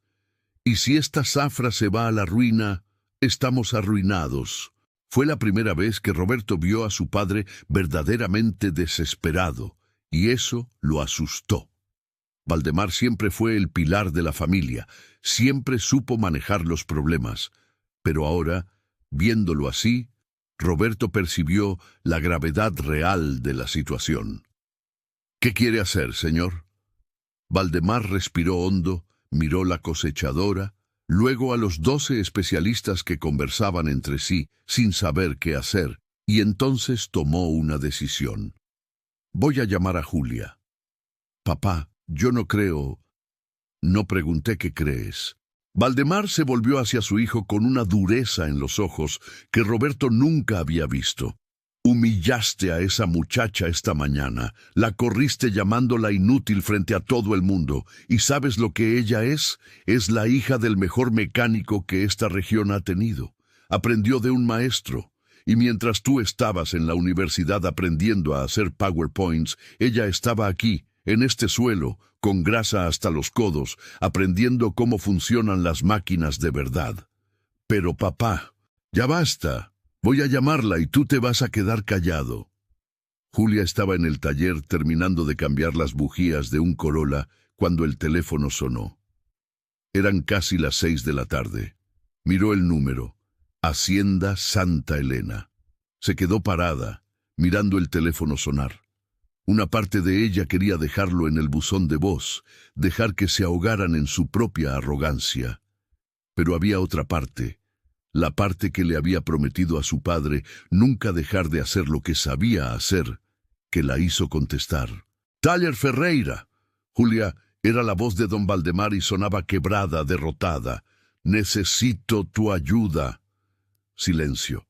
Y si esta zafra se va a la ruina, estamos arruinados». Fue la primera vez que Roberto vio a su padre verdaderamente desesperado, y eso lo asustó. Valdemar siempre fue el pilar de la familia, siempre supo manejar los problemas, pero ahora, viéndolo así, Roberto percibió la gravedad real de la situación. «¿Qué quiere hacer, señor?» Valdemar respiró hondo, miró la cosechadora, luego a los 12 especialistas que conversaban entre sí sin saber qué hacer, y entonces tomó una decisión. Voy a llamar a Julia. Papá, yo no creo. No pregunté qué crees. Valdemar se volvió hacia su hijo con una dureza en los ojos que Roberto nunca había visto. Humillaste a esa muchacha esta mañana, la corriste llamándola inútil frente a todo el mundo, ¿y sabes lo que ella es? Es la hija del mejor mecánico que esta región ha tenido. Aprendió de un maestro, y mientras tú estabas en la universidad aprendiendo a hacer PowerPoints, ella estaba aquí, en este suelo, con grasa hasta los codos, aprendiendo cómo funcionan las máquinas de verdad. Pero papá, ya basta. Voy a llamarla y tú te vas a quedar callado. Julia estaba en el taller terminando de cambiar las bujías de un Corolla cuando el teléfono sonó. Eran casi las 6 de la tarde. Miró el número. Hacienda Santa Elena. Se quedó parada, mirando el teléfono sonar. Una parte de ella quería dejarlo en el buzón de voz, dejar que se ahogaran en su propia arrogancia. Pero había otra parte, la parte que le había prometido a su padre nunca dejar de hacer lo que sabía hacer, que la hizo contestar. «Taller Ferreira». Julia era la voz de don Valdemar y sonaba quebrada, derrotada. «Necesito tu ayuda». Silencio.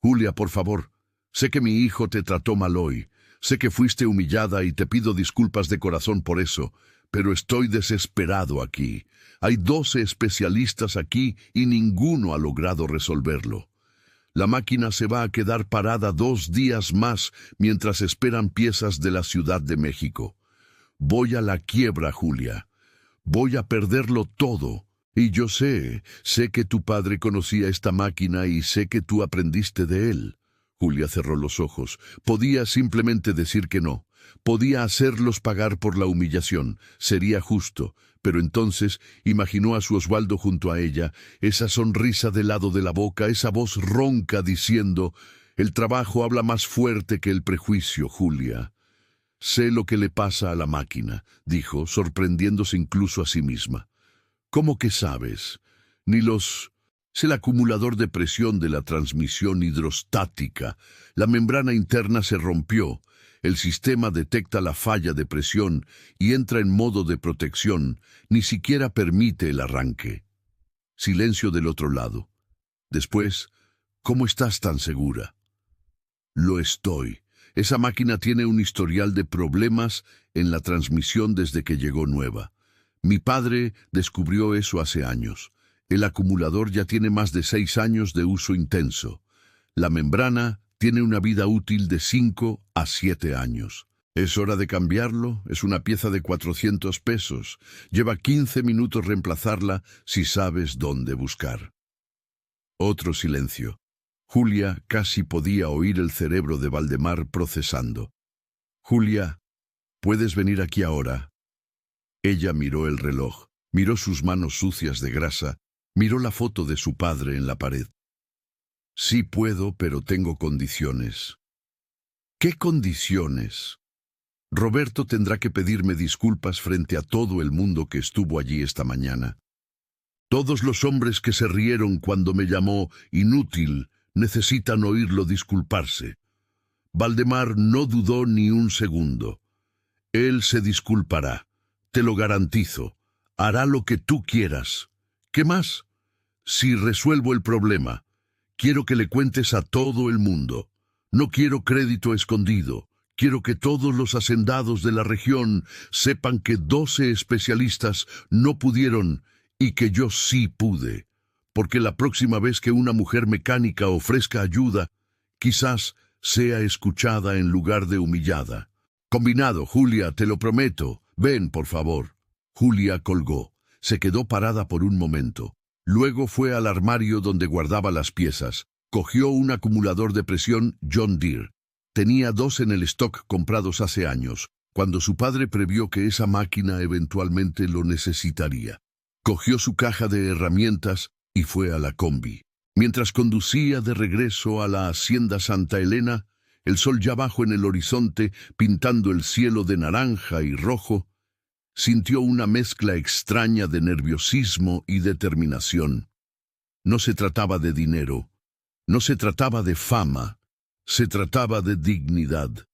«Julia, por favor, sé que mi hijo te trató mal hoy. Sé que fuiste humillada y te pido disculpas de corazón por eso, pero estoy desesperado aquí. Hay 12 especialistas aquí y ninguno ha logrado resolverlo. La máquina se va a quedar parada 2 días más mientras esperan piezas de la Ciudad de México. Voy a la quiebra, Julia. Voy a perderlo todo. Y yo sé que tu padre conocía esta máquina y sé que tú aprendiste de él». Julia cerró los ojos. Podía simplemente decir que no. Podía hacerlos pagar por la humillación. Sería justo. Pero entonces imaginó a su Osvaldo junto a ella, esa sonrisa del lado de la boca, esa voz ronca diciendo: «El trabajo habla más fuerte que el prejuicio, Julia». «Sé lo que le pasa a la máquina», dijo, sorprendiéndose incluso a sí misma. «¿Cómo que sabes? Ni los...» «Es el acumulador de presión de la transmisión hidrostática. La membrana interna se rompió. El sistema detecta la falla de presión y entra en modo de protección. Ni siquiera permite el arranque». Silencio del otro lado. Después, «¿Cómo estás tan segura?» «Lo estoy. Esa máquina tiene un historial de problemas en la transmisión desde que llegó nueva. Mi padre descubrió eso hace años. El acumulador ya tiene más de 6 años de uso intenso. La membrana tiene una vida útil de 5 a 7 años. Es hora de cambiarlo. Es una pieza de 400 pesos. Lleva 15 minutos reemplazarla si sabes dónde buscar». Otro silencio. Julia casi podía oír el cerebro de Valdemar procesando. «Julia, ¿puedes venir aquí ahora?» Ella miró el reloj, miró sus manos sucias de grasa, miró la foto de su padre en la pared. «Sí puedo, pero tengo condiciones». «¿Qué condiciones?» «Roberto tendrá que pedirme disculpas frente a todo el mundo que estuvo allí esta mañana. Todos los hombres que se rieron cuando me llamó inútil necesitan oírlo disculparse». Valdemar no dudó ni un segundo. «Él se disculpará, te lo garantizo. Hará lo que tú quieras. ¿Qué más? Si resuelvo el problema, quiero que le cuentes a todo el mundo. No quiero crédito escondido. Quiero que todos los hacendados de la región sepan que 12 especialistas no pudieron y que yo sí pude. Porque la próxima vez que una mujer mecánica ofrezca ayuda, quizás sea escuchada en lugar de humillada. Combinado, Julia, te lo prometo. Ven, por favor». Julia colgó. Se quedó parada por un momento. Luego fue al armario donde guardaba las piezas. Cogió un acumulador de presión John Deere. Tenía 2 en el stock comprados hace años, cuando su padre previó que esa máquina eventualmente lo necesitaría. Cogió su caja de herramientas y fue a la combi. Mientras conducía de regreso a la Hacienda Santa Elena, el sol ya bajo en el horizonte, pintando el cielo de naranja y rojo, sintió una mezcla extraña de nerviosismo y determinación. No se trataba de dinero, no se trataba de fama, se trataba de dignidad.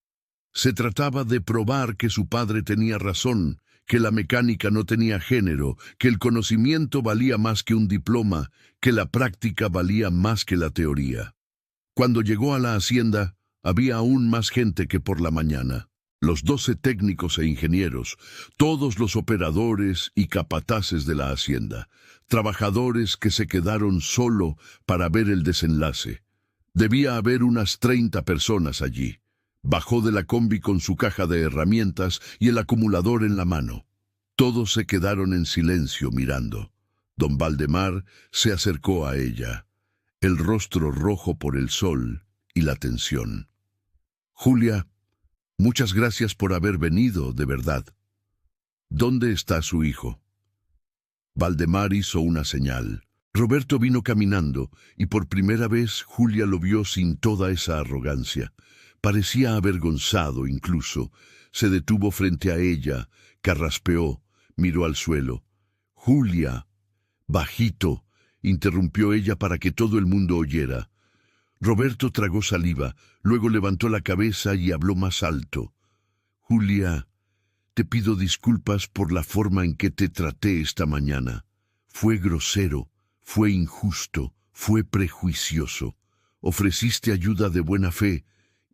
Se trataba de probar que su padre tenía razón, que la mecánica no tenía género, que el conocimiento valía más que un diploma, que la práctica valía más que la teoría. Cuando llegó a la hacienda, había aún más gente que por la mañana. Los 12 técnicos e ingenieros, todos los operadores y capataces de la hacienda, trabajadores que se quedaron solo para ver el desenlace. Debía haber unas 30 personas allí. Bajó de la combi con su caja de herramientas y el acumulador en la mano. Todos se quedaron en silencio mirando. Don Valdemar se acercó a ella, el rostro rojo por el sol y la tensión. Julia, muchas gracias por haber venido, de verdad. ¿Dónde está su hijo? Valdemar hizo una señal. Roberto vino caminando y por primera vez Julia lo vio sin toda esa arrogancia. Parecía avergonzado incluso. Se detuvo frente a ella, carraspeó, miró al suelo. Julia, bajito, interrumpió ella para que todo el mundo oyera. Roberto tragó saliva, luego levantó la cabeza y habló más alto. Julia, te pido disculpas por la forma en que te traté esta mañana. Fue grosero, fue injusto, fue prejuicioso. Ofreciste ayuda de buena fe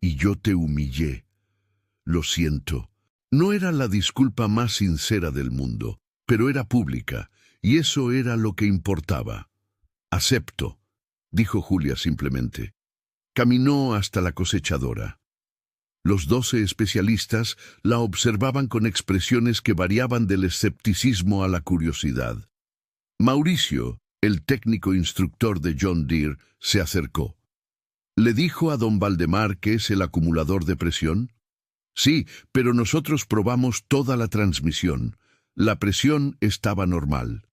y yo te humillé. Lo siento. No era la disculpa más sincera del mundo, pero era pública, y eso era lo que importaba. Acepto, dijo Julia simplemente. Caminó hasta la cosechadora. Los 12 especialistas la observaban con expresiones que variaban del escepticismo a la curiosidad. Mauricio, el técnico instructor de John Deere, se acercó. ¿Le dijo a don Valdemar que es el acumulador de presión? Sí, pero nosotros probamos toda la transmisión. La presión estaba normal.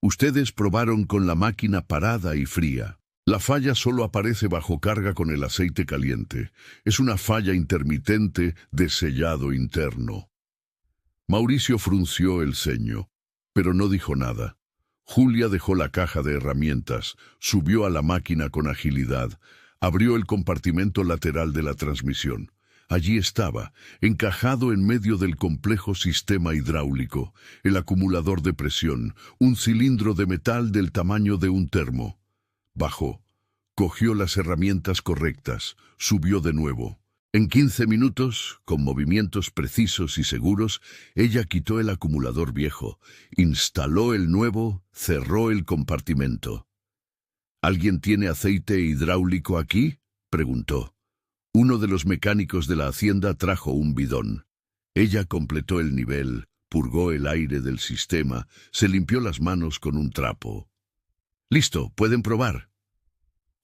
Ustedes probaron con la máquina parada y fría. La falla solo aparece bajo carga con el aceite caliente. Es una falla intermitente de sellado interno. Mauricio frunció el ceño, pero no dijo nada. Julia dejó la caja de herramientas, subió a la máquina con agilidad, abrió el compartimento lateral de la transmisión. Allí estaba, encajado en medio del complejo sistema hidráulico, el acumulador de presión, un cilindro de metal del tamaño de un termo. Bajó, cogió las herramientas correctas, subió de nuevo. En 15 minutos, con movimientos precisos y seguros, ella quitó el acumulador viejo, instaló el nuevo, cerró el compartimento. ¿Alguien tiene aceite hidráulico aquí?, preguntó. Uno de los mecánicos de la hacienda trajo un bidón. Ella completó el nivel, purgó el aire del sistema, se limpió las manos con un trapo. «Listo, pueden probar».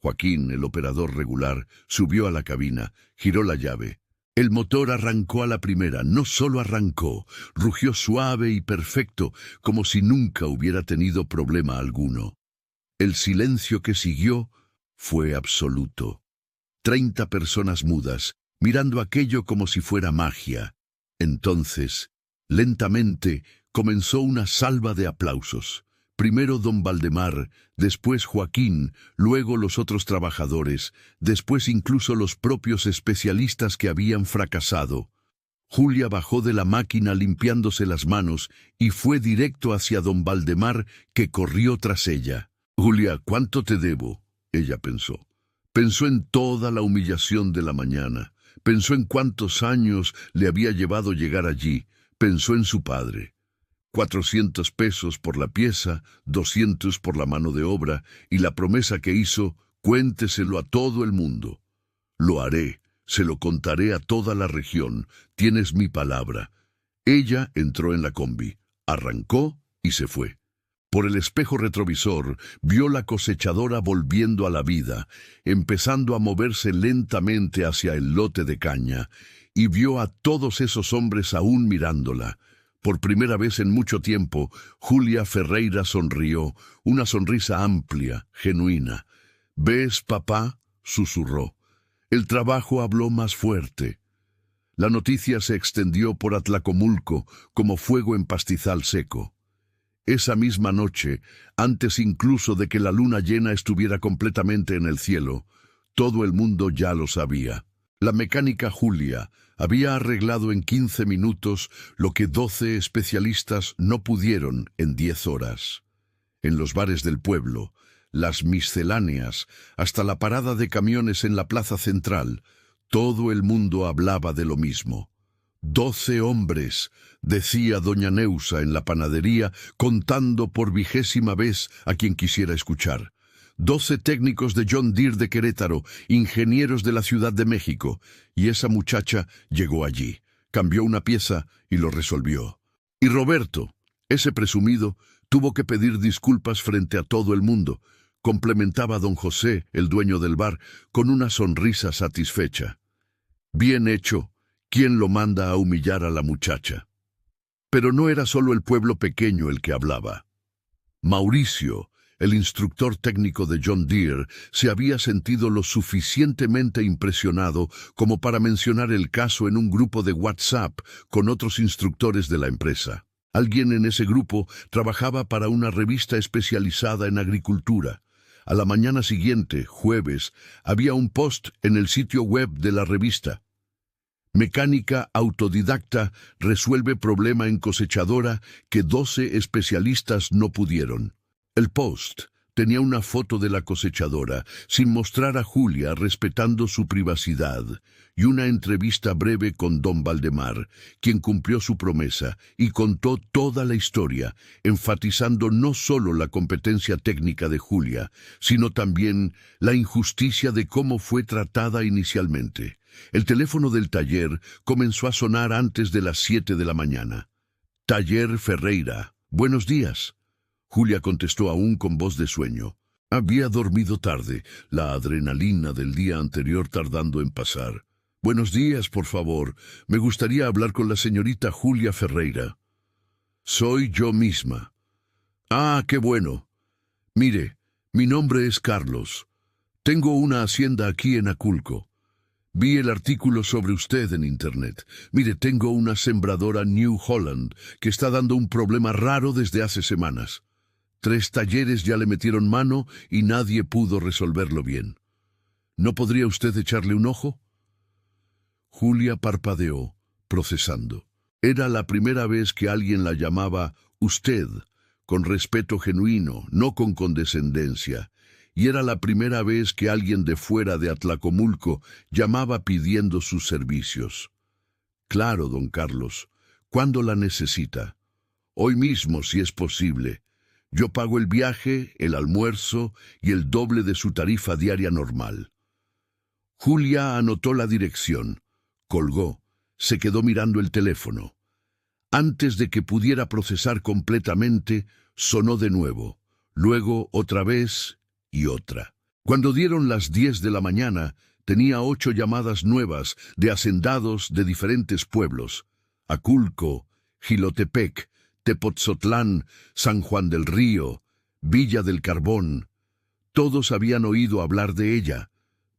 Joaquín, el operador regular, subió a la cabina, giró la llave. El motor arrancó a la primera, no solo arrancó, rugió suave y perfecto, como si nunca hubiera tenido problema alguno. El silencio que siguió fue absoluto. 30 personas mudas, mirando aquello como si fuera magia. Entonces, lentamente, comenzó una salva de aplausos. Primero don Valdemar, después Joaquín, luego los otros trabajadores, después incluso los propios especialistas que habían fracasado. Julia bajó de la máquina limpiándose las manos y fue directo hacia don Valdemar, que corrió tras ella. «Julia, ¿cuánto te debo?», ella pensó. Pensó en toda la humillación de la mañana, pensó en cuántos años le había llevado llegar allí, pensó en su padre. 400 pesos por la pieza, 200 por la mano de obra, y la promesa que hizo: cuénteselo a todo el mundo. Lo haré, se lo contaré a toda la región, tienes mi palabra. Ella entró en la combi, arrancó y se fue. Por el espejo retrovisor vio la cosechadora volviendo a la vida, empezando a moverse lentamente hacia el lote de caña, y vio a todos esos hombres aún mirándola. Por primera vez en mucho tiempo, Julia Ferreira sonrió, una sonrisa amplia, genuina. «¿Ves, papá?», susurró. El trabajo habló más fuerte. La noticia se extendió por Atlacomulco como fuego en pastizal seco. Esa misma noche, antes incluso de que la luna llena estuviera completamente en el cielo, todo el mundo ya lo sabía. La mecánica Julia había arreglado en 15 minutos lo que 12 especialistas no pudieron en 10 horas. En los bares del pueblo, las misceláneas, hasta la parada de camiones en la plaza central, todo el mundo hablaba de lo mismo. 12 hombres, decía doña Neusa en la panadería, contando por 20ª vez a quien quisiera escuchar. 12 técnicos de John Deere de Querétaro, ingenieros de la Ciudad de México, y esa muchacha llegó allí, cambió una pieza y lo resolvió. Y Roberto, ese presumido, tuvo que pedir disculpas frente a todo el mundo, complementaba don José, el dueño del bar, con una sonrisa satisfecha. Bien hecho, ¿quién lo manda a humillar a la muchacha? Pero no era solo el pueblo pequeño el que hablaba. Mauricio, el instructor técnico de John Deere, se había sentido lo suficientemente impresionado como para mencionar el caso en un grupo de WhatsApp con otros instructores de la empresa. Alguien en ese grupo trabajaba para una revista especializada en agricultura. A la mañana siguiente, jueves, había un post en el sitio web de la revista. Mecánica autodidacta resuelve problema en cosechadora que 12 especialistas no pudieron. El post tenía una foto de la cosechadora, sin mostrar a Julia, respetando su privacidad, y una entrevista breve con don Valdemar, quien cumplió su promesa y contó toda la historia, enfatizando no solo la competencia técnica de Julia, sino también la injusticia de cómo fue tratada inicialmente. El teléfono del taller comenzó a sonar antes de las 7 de la mañana. Taller Ferreira. Buenos días. Julia contestó aún con voz de sueño. Había dormido tarde, la adrenalina del día anterior tardando en pasar. Buenos días, por favor. Me gustaría hablar con la señorita Julia Ferreira. Soy yo misma. Ah, qué bueno. Mire, mi nombre es Carlos. Tengo una hacienda aquí en Aculco. Vi el artículo sobre usted en Internet. Mire, tengo una sembradora New Holland que está dando un problema raro desde hace semanas. 3 talleres ya le metieron mano y nadie pudo resolverlo bien. ¿No podría usted echarle un ojo? Julia parpadeó, procesando. Era la primera vez que alguien la llamaba usted, con respeto genuino, no con condescendencia, y era la primera vez que alguien de fuera de Atlacomulco llamaba pidiendo sus servicios. Claro, don Carlos, ¿cuándo la necesita? Hoy mismo, si es posible. Yo pago el viaje, el almuerzo y el doble de su tarifa diaria normal. Julia anotó la dirección, colgó, se quedó mirando el teléfono. Antes de que pudiera procesar completamente, sonó de nuevo, luego otra vez y otra. Cuando dieron las 10 de la mañana, tenía 8 llamadas nuevas de hacendados de diferentes pueblos: Aculco, Jilotepec, Tepotzotlán, San Juan del Río, Villa del Carbón. Todos habían oído hablar de ella.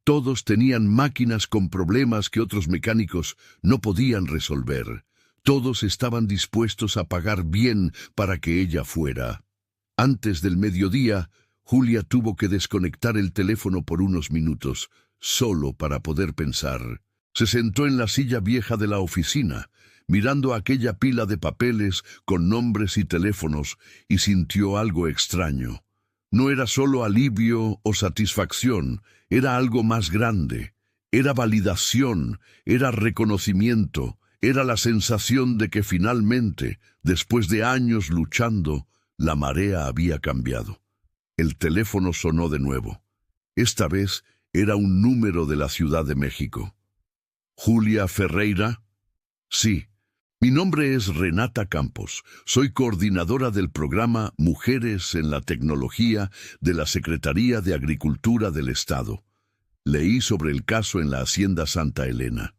Todos tenían máquinas con problemas que otros mecánicos no podían resolver. Todos estaban dispuestos a pagar bien para que ella fuera. Antes del mediodía, Julia tuvo que desconectar el teléfono por unos minutos, solo para poder pensar. Se sentó en la silla vieja de la oficina, mirando aquella pila de papeles con nombres y teléfonos, y sintió algo extraño. No era solo alivio o satisfacción, era algo más grande. Era validación, era reconocimiento, era la sensación de que finalmente, después de años luchando, la marea había cambiado. El teléfono sonó de nuevo. Esta vez era un número de la Ciudad de México. ¿Julia Ferreira? Sí. Mi nombre es Renata Campos. Soy coordinadora del programa Mujeres en la Tecnología de la Secretaría de Agricultura del Estado. Leí sobre el caso en la Hacienda Santa Elena.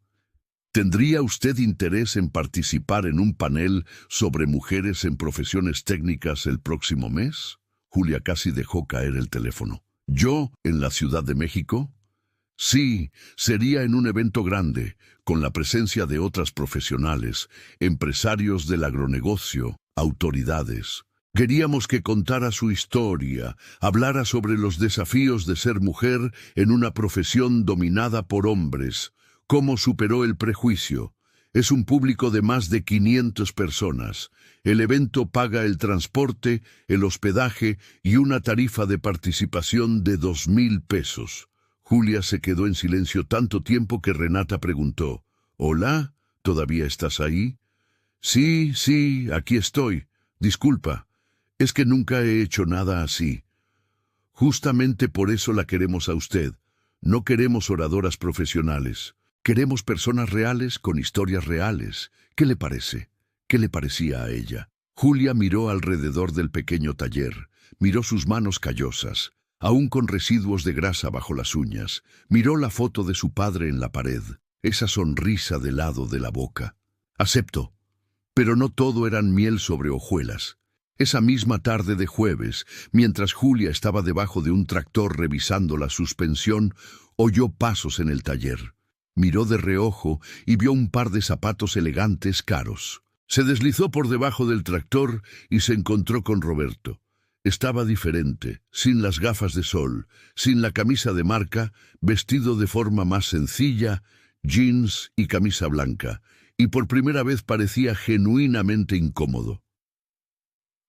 ¿Tendría usted interés en participar en un panel sobre mujeres en profesiones técnicas el próximo mes? Julia casi dejó caer el teléfono. ¿Yo, en la Ciudad de México? Sí, sería en un evento grande, con la presencia de otras profesionales, empresarios del agronegocio, autoridades. Queríamos que contara su historia, hablara sobre los desafíos de ser mujer en una profesión dominada por hombres, ¿Cómo superó el prejuicio? Es un público de más de 500 personas. El evento paga el transporte, el hospedaje y una tarifa de participación de 2,000 pesos. Julia se quedó en silencio tanto tiempo que Renata preguntó, «¿Hola? ¿Todavía estás ahí?» Sí, aquí estoy. Disculpa, es que nunca he hecho nada así. Justamente por eso la queremos a usted. No queremos oradoras profesionales. Queremos personas reales con historias reales. ¿Qué le parece? ¿Qué le parecía a ella? Julia miró alrededor del pequeño taller. Miró sus manos callosas, aún con residuos de grasa bajo las uñas. Miró la foto de su padre en la pared, esa sonrisa del lado de la boca. Acepto. Pero no todo eran miel sobre hojuelas. Esa misma tarde de jueves, mientras Julia estaba debajo de un tractor revisando la suspensión, oyó pasos en el taller. Miró de reojo y vio un par de zapatos elegantes caros. Se deslizó por debajo del tractor y se encontró con Roberto. Estaba diferente, sin las gafas de sol, sin la camisa de marca, vestido de forma más sencilla, jeans y camisa blanca, y por primera vez parecía genuinamente incómodo.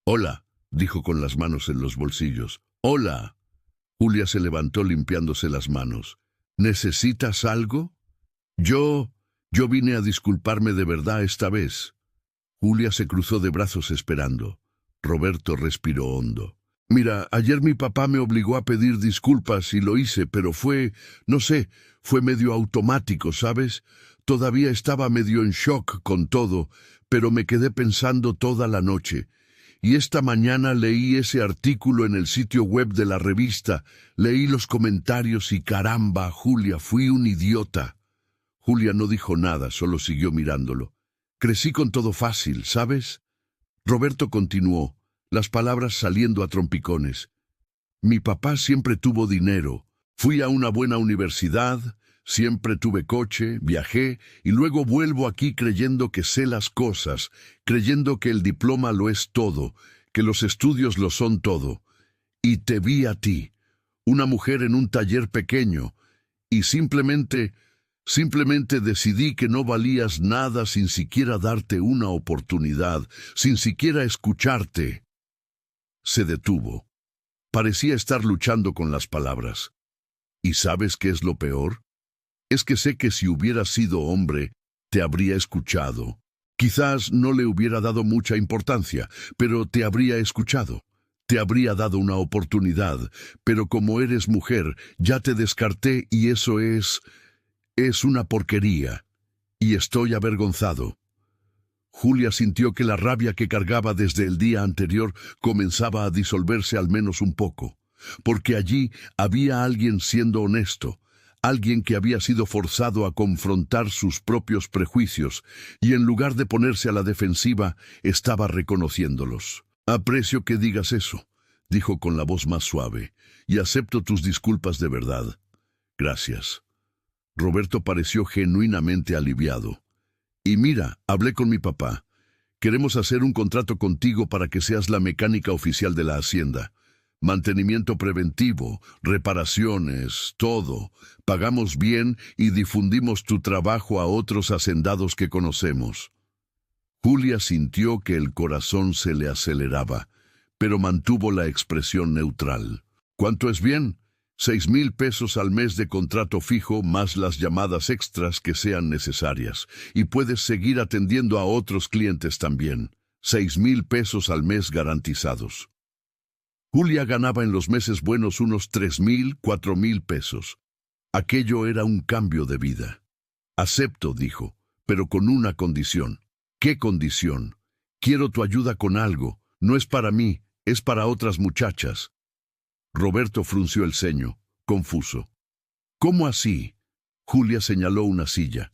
«Hola», dijo con las manos en los bolsillos. «Hola». Julia se levantó limpiándose las manos. «¿Necesitas algo?» Yo vine a disculparme de verdad esta vez». Julia se cruzó de brazos esperando. Roberto respiró hondo. «Mira, ayer mi papá me obligó a pedir disculpas y lo hice, pero no sé, fue medio automático, ¿sabes? Todavía estaba medio en shock con todo, pero me quedé pensando toda la noche. Y esta mañana leí ese artículo en el sitio web de la revista, leí los comentarios y caramba, Julia, fui un idiota». Julia no dijo nada, solo siguió mirándolo. «Crecí con todo fácil, ¿sabes?» Roberto continuó, las palabras saliendo a trompicones. «Mi papá siempre tuvo dinero. Fui a una buena universidad, siempre tuve coche, viajé, y luego vuelvo aquí creyendo que sé las cosas, creyendo que el diploma lo es todo, que los estudios lo son todo. Y te vi a ti, una mujer en un taller pequeño, y simplemente decidí que no valías nada sin siquiera darte una oportunidad, sin siquiera escucharte». Se detuvo. Parecía estar luchando con las palabras. ¿Y sabes qué es lo peor? Es que sé que si hubieras sido hombre, te habría escuchado. Quizás no le hubiera dado mucha importancia, pero te habría escuchado. Te habría dado una oportunidad, pero como eres mujer, ya te descarté y eso es una porquería. Y estoy avergonzado. Julia sintió que la rabia que cargaba desde el día anterior comenzaba a disolverse al menos un poco, porque allí había alguien siendo honesto, alguien que había sido forzado a confrontar sus propios prejuicios y en lugar de ponerse a la defensiva, estaba reconociéndolos. «Aprecio que digas eso», dijo con la voz más suave, «y acepto tus disculpas de verdad. Gracias». Roberto pareció genuinamente aliviado. «Y mira, hablé con mi papá. Queremos hacer un contrato contigo para que seas la mecánica oficial de la hacienda. Mantenimiento preventivo, reparaciones, todo. Pagamos bien y difundimos tu trabajo a otros hacendados que conocemos». Julia sintió que el corazón se le aceleraba, pero mantuvo la expresión neutral. «¿Cuánto es bien?» 6,000 pesos al mes de contrato fijo más las llamadas extras que sean necesarias. Y puedes seguir atendiendo a otros clientes también. 6,000 pesos al mes garantizados. Julia ganaba en los meses buenos unos 3,000, 4,000 pesos. Aquello era un cambio de vida. «Acepto», dijo, «pero con una condición». «¿Qué condición?» «Quiero tu ayuda con algo. No es para mí, es para otras muchachas». Roberto frunció el ceño, confuso. «¿Cómo así?» Julia señaló una silla.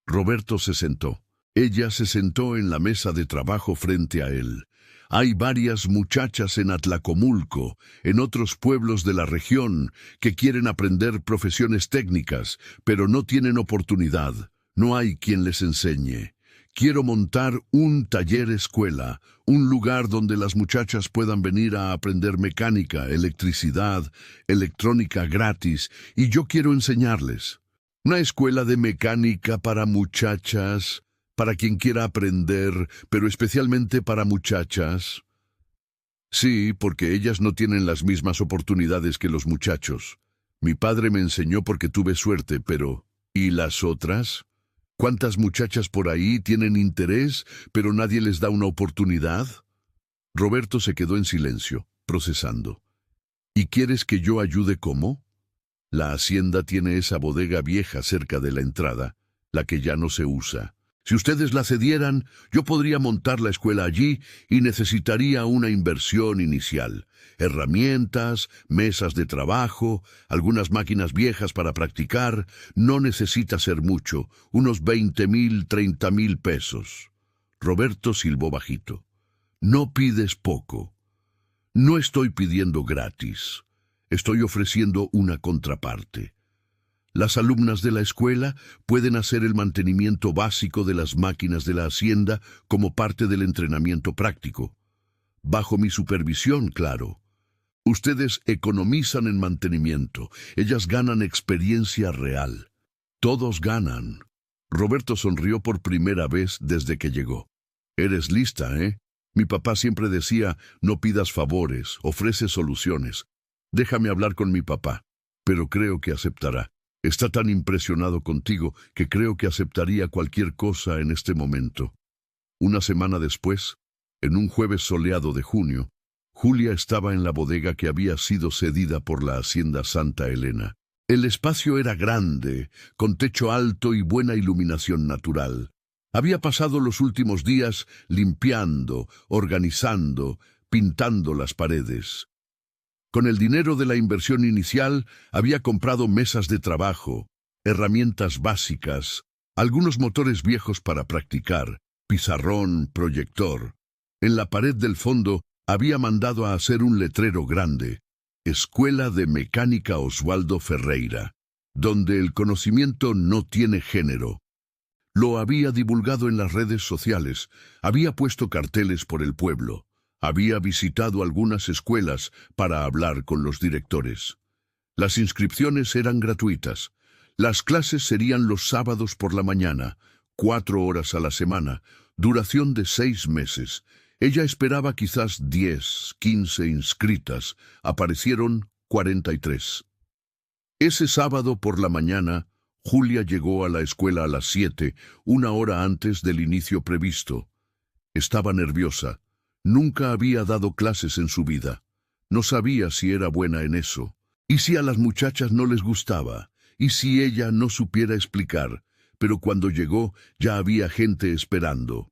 Roberto se sentó. Ella se sentó en la mesa de trabajo frente a él. «Hay varias muchachas en Atlacomulco, en otros pueblos de la región, que quieren aprender profesiones técnicas, pero no tienen oportunidad. No hay quien les enseñe. Quiero montar un taller escuela, un lugar donde las muchachas puedan venir a aprender mecánica, electricidad, electrónica gratis, y yo quiero enseñarles». Una escuela de mecánica para muchachas, para quien quiera aprender, pero especialmente para muchachas. Sí, porque ellas no tienen las mismas oportunidades que los muchachos. Mi padre me enseñó porque tuve suerte, pero ¿y las otras? ¿Cuántas muchachas por ahí tienen interés, pero nadie les da una oportunidad? Roberto se quedó en silencio, procesando. ¿Y quieres que yo ayude cómo? La hacienda tiene esa bodega vieja cerca de la entrada, la que ya no se usa. Si ustedes la cedieran, yo podría montar la escuela allí y necesitaría una inversión inicial. Herramientas, mesas de trabajo, algunas máquinas viejas para practicar. No necesita ser mucho, unos 20,000, 30,000 pesos. Roberto silbó bajito. No pides poco. No estoy pidiendo gratis. Estoy ofreciendo una contraparte. Las alumnas de la escuela pueden hacer el mantenimiento básico de las máquinas de la hacienda como parte del entrenamiento práctico. Bajo mi supervisión, claro. Ustedes economizan en mantenimiento. Ellas ganan experiencia real. Todos ganan. Roberto sonrió por primera vez desde que llegó. Eres lista, ¿eh? Mi papá siempre decía, no pidas favores, ofrece soluciones. Déjame hablar con mi papá, pero creo que aceptará. Está tan impresionado contigo que creo que aceptaría cualquier cosa en este momento. Una semana después, en un jueves soleado de junio, Julia estaba en la bodega que había sido cedida por la Hacienda Santa Elena. El espacio era grande, con techo alto y buena iluminación natural. Había pasado los últimos días limpiando, organizando, pintando las paredes. Con el dinero de la inversión inicial, había comprado mesas de trabajo, herramientas básicas, algunos motores viejos para practicar, pizarrón, proyector. En la pared del fondo había mandado a hacer un letrero grande, Escuela de Mecánica Oswaldo Ferreira, donde el conocimiento no tiene género. Lo había divulgado en las redes sociales, había puesto carteles por el pueblo. Había visitado algunas escuelas para hablar con los directores. Las inscripciones eran gratuitas. Las clases serían los sábados por la mañana, 4 horas a la semana, duración de 6 meses. Ella esperaba quizás 10, 15 inscritas. Aparecieron 43. Ese sábado por la mañana, Julia llegó a la escuela a las 7, 1 hora antes del inicio previsto. Estaba nerviosa. Nunca había dado clases en su vida. No sabía si era buena en eso. ¿Y si a las muchachas no les gustaba? ¿Y si ella no supiera explicar? Pero cuando llegó, ya había gente esperando.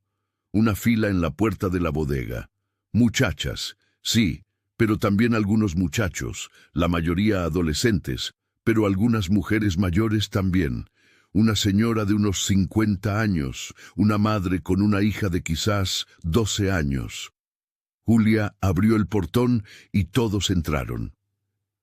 Una fila en la puerta de la bodega. Muchachas, sí, pero también algunos muchachos, la mayoría adolescentes, pero algunas mujeres mayores también. Una señora de unos 50 años, una madre con una hija de quizás 12 años. Julia abrió el portón y todos entraron.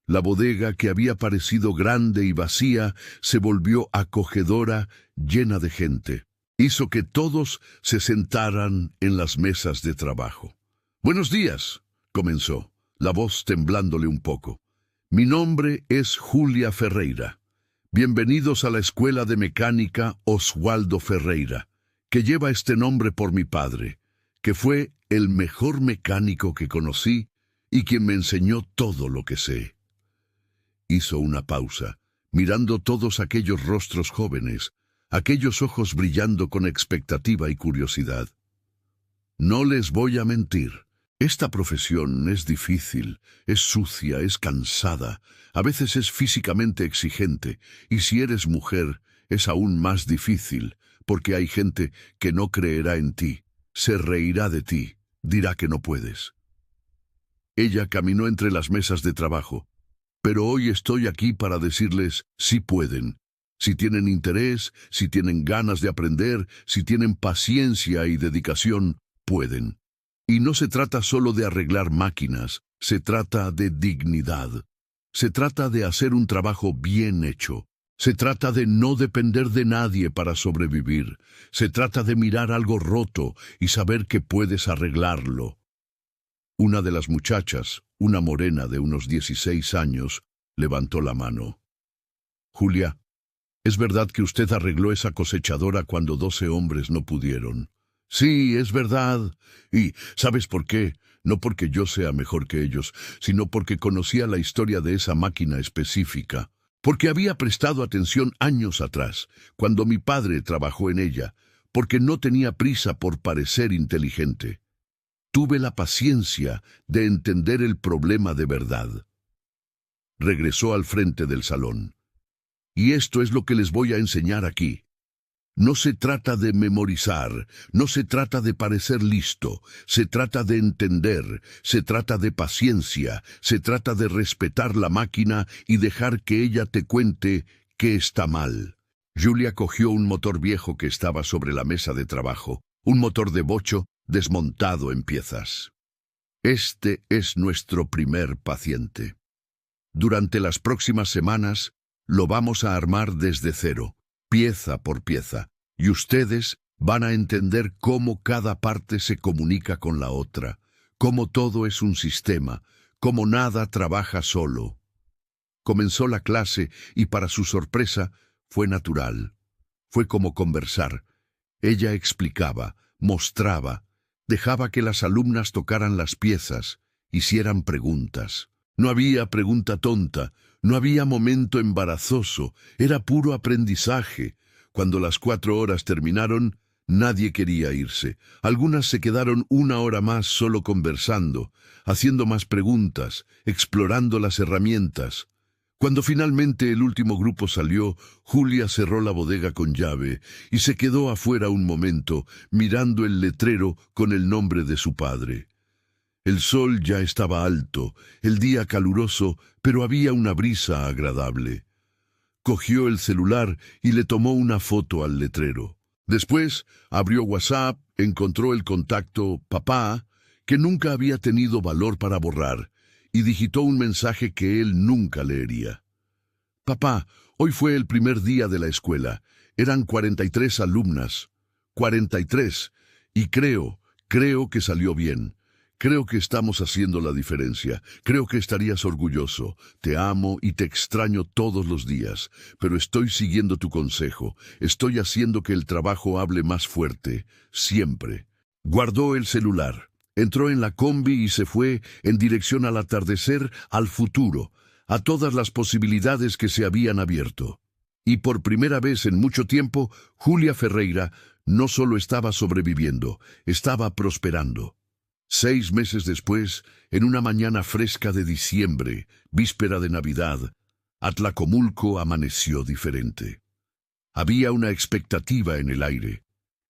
La bodega, que había parecido grande y vacía, se volvió acogedora, llena de gente. Hizo que todos se sentaran en las mesas de trabajo. «Buenos días», comenzó, la voz temblándole un poco. «Mi nombre es Julia Ferreira. Bienvenidos a la Escuela de Mecánica Oswaldo Ferreira, que lleva este nombre por mi padre, que fue el mejor mecánico que conocí y quien me enseñó todo lo que sé». Hizo una pausa, mirando todos aquellos rostros jóvenes, aquellos ojos brillando con expectativa y curiosidad. «No les voy a mentir. Esta profesión es difícil, es sucia, es cansada, a veces es físicamente exigente, y si eres mujer, es aún más difícil, porque hay gente que no creerá en ti, se reirá de ti, dirá que no puedes». Ella caminó entre las mesas de trabajo. «Pero hoy estoy aquí para decirles si pueden. Si tienen interés, si tienen ganas de aprender, si tienen paciencia y dedicación, pueden. Y no se trata solo de arreglar máquinas, se trata de dignidad. Se trata de hacer un trabajo bien hecho. Se trata de no depender de nadie para sobrevivir. Se trata de mirar algo roto y saber que puedes arreglarlo». Una de las muchachas, una morena de unos 16 años, levantó la mano. «Julia, ¿Es verdad que usted arregló esa cosechadora cuando 12 hombres no pudieron? Sí, es verdad. ¿Y sabes por qué? No porque yo sea mejor que ellos, sino porque conocía la historia de esa máquina específica. Porque había prestado atención años atrás, cuando mi padre trabajó en ella, porque no tenía prisa por parecer inteligente. Tuve la paciencia de entender el problema de verdad. Regresó al frente del salón. Y esto es lo que les voy a enseñar aquí. No se trata de memorizar, no se trata de parecer listo, se trata de entender, se trata de paciencia, se trata de respetar la máquina y dejar que ella te cuente qué está mal. Julia cogió un motor viejo que estaba sobre la mesa de trabajo, un motor de bocho desmontado en piezas. Este es nuestro primer paciente. Durante las próximas semanas, lo vamos a armar desde cero, pieza por pieza, y ustedes van a entender cómo cada parte se comunica con la otra, cómo todo es un sistema, cómo nada trabaja solo. Comenzó la clase y para su sorpresa fue natural. Fue como conversar. Ella explicaba, mostraba, dejaba que las alumnas tocaran las piezas, hicieran preguntas. No había pregunta tonta, no había momento embarazoso, era puro aprendizaje. Cuando las 4 horas terminaron, nadie quería irse. Algunas se quedaron 1 hora más solo conversando, haciendo más preguntas, explorando las herramientas. Cuando finalmente el último grupo salió, Julia cerró la bodega con llave y se quedó afuera un momento, mirando el letrero con el nombre de su padre. El sol ya estaba alto, el día caluroso, pero había una brisa agradable. Cogió el celular y le tomó una foto al letrero. Después abrió WhatsApp, encontró el contacto «Papá», que nunca había tenido valor para borrar, y digitó un mensaje que él nunca leería. «Papá, hoy fue el primer día de la escuela. Eran 43 alumnas. 43. Y creo que salió bien. Creo que estamos haciendo la diferencia. Creo que estarías orgulloso. Te amo y te extraño todos los días, pero estoy siguiendo tu consejo. Estoy haciendo que el trabajo hable más fuerte, siempre». Guardó el celular. Entró en la combi y se fue en dirección al atardecer, al futuro, a todas las posibilidades que se habían abierto. Y por primera vez en mucho tiempo, Julia Ferreira no solo estaba sobreviviendo, estaba prosperando. 6 meses después, en una mañana fresca de diciembre, víspera de Navidad, Atlacomulco amaneció diferente. Había una expectativa en el aire.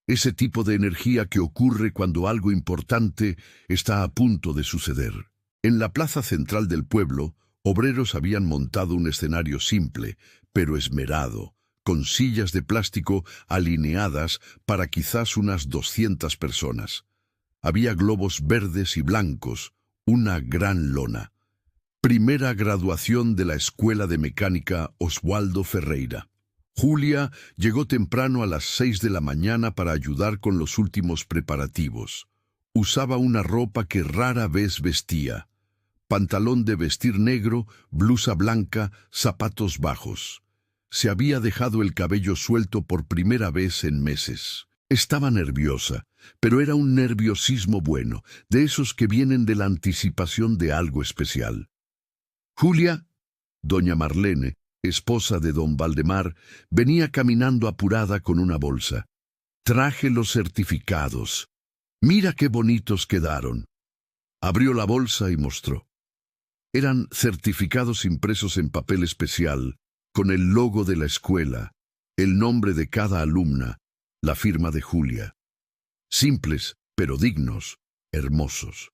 Ese tipo de energía que ocurre cuando algo importante está a punto de suceder. En la plaza central del pueblo, obreros habían montado un escenario simple, pero esmerado, con sillas de plástico alineadas para quizás unas 200 personas. Había globos verdes y blancos, una gran lona. Primera graduación de la Escuela de Mecánica Oswaldo Ferreira. Julia llegó temprano a las 6 de la mañana para ayudar con los últimos preparativos. Usaba una ropa que rara vez vestía. Pantalón de vestir negro, blusa blanca, zapatos bajos. Se había dejado el cabello suelto por primera vez en meses. Estaba nerviosa, pero era un nerviosismo bueno, de esos que vienen de la anticipación de algo especial. Julia, doña Marlene, esposa de don Valdemar, venía caminando apurada con una bolsa. «Traje los certificados. Mira qué bonitos quedaron». Abrió la bolsa y mostró. Eran certificados impresos en papel especial, con el logo de la escuela, el nombre de cada alumna, la firma de Julia. Simples, pero dignos, hermosos.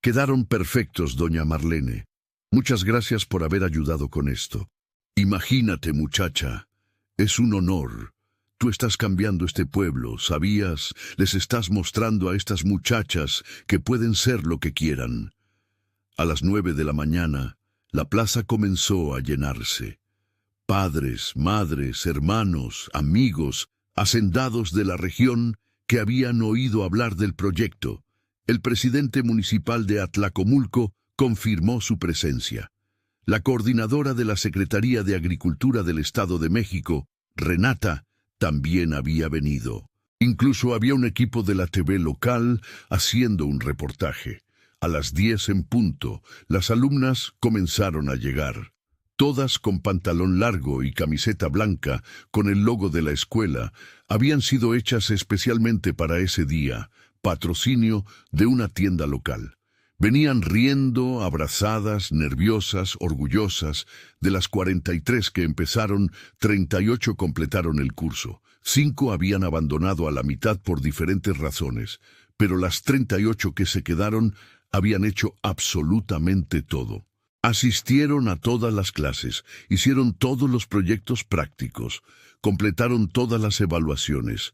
«Quedaron perfectos, doña Marlene. Muchas gracias por haber ayudado con esto. Imagínate, muchacha, es un honor. Tú estás cambiando este pueblo, ¿sabías? Les estás mostrando a estas muchachas que pueden ser lo que quieran». A las 9 de la mañana, la plaza comenzó a llenarse. Padres, madres, hermanos, amigos, hacendados de la región que habían oído hablar del proyecto. El presidente municipal de Atlacomulco confirmó su presencia. La coordinadora de la Secretaría de Agricultura del Estado de México, Renata, también había venido. Incluso había un equipo de la TV local haciendo un reportaje. A las 10 en punto, las alumnas comenzaron a llegar. Todas con pantalón largo y camiseta blanca, con el logo de la escuela, habían sido hechas especialmente para ese día, patrocinio de una tienda local. Venían riendo, abrazadas, nerviosas, orgullosas. De las 43 que empezaron, 38 completaron el curso. 5 habían abandonado a la mitad por diferentes razones, pero las 38 que se quedaron habían hecho absolutamente todo. Asistieron a todas las clases, hicieron todos los proyectos prácticos, completaron todas las evaluaciones.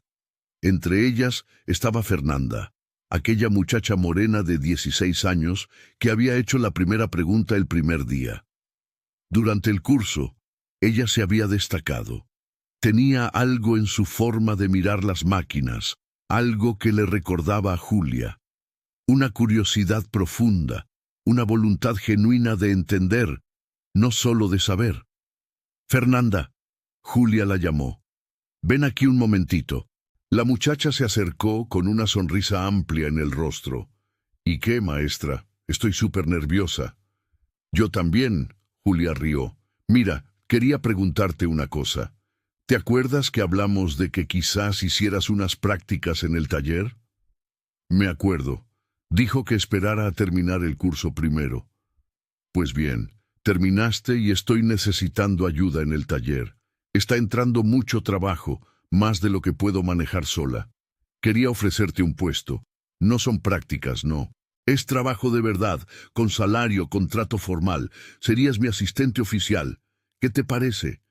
Entre ellas estaba Fernanda, aquella muchacha morena de 16 años que había hecho la primera pregunta el primer día. Durante el curso, ella se había destacado. Tenía algo en su forma de mirar las máquinas, algo que le recordaba a Julia. Una curiosidad profunda, una voluntad genuina de entender, no solo de saber. Fernanda, Julia la llamó. Ven aquí un momentito. La muchacha se acercó con una sonrisa amplia en el rostro. ¿Y qué, maestra? Estoy súper nerviosa. Yo también, Julia rió. Mira, quería preguntarte una cosa. ¿Te acuerdas que hablamos de que quizás hicieras unas prácticas en el taller? Me acuerdo. Dijo que esperara a terminar el curso primero. Pues bien, terminaste y estoy necesitando ayuda en el taller. Está entrando mucho trabajo, más de lo que puedo manejar sola. Quería ofrecerte un puesto. No son prácticas, no. Es trabajo de verdad, con salario, contrato formal. Serías mi asistente oficial. ¿Qué te parece?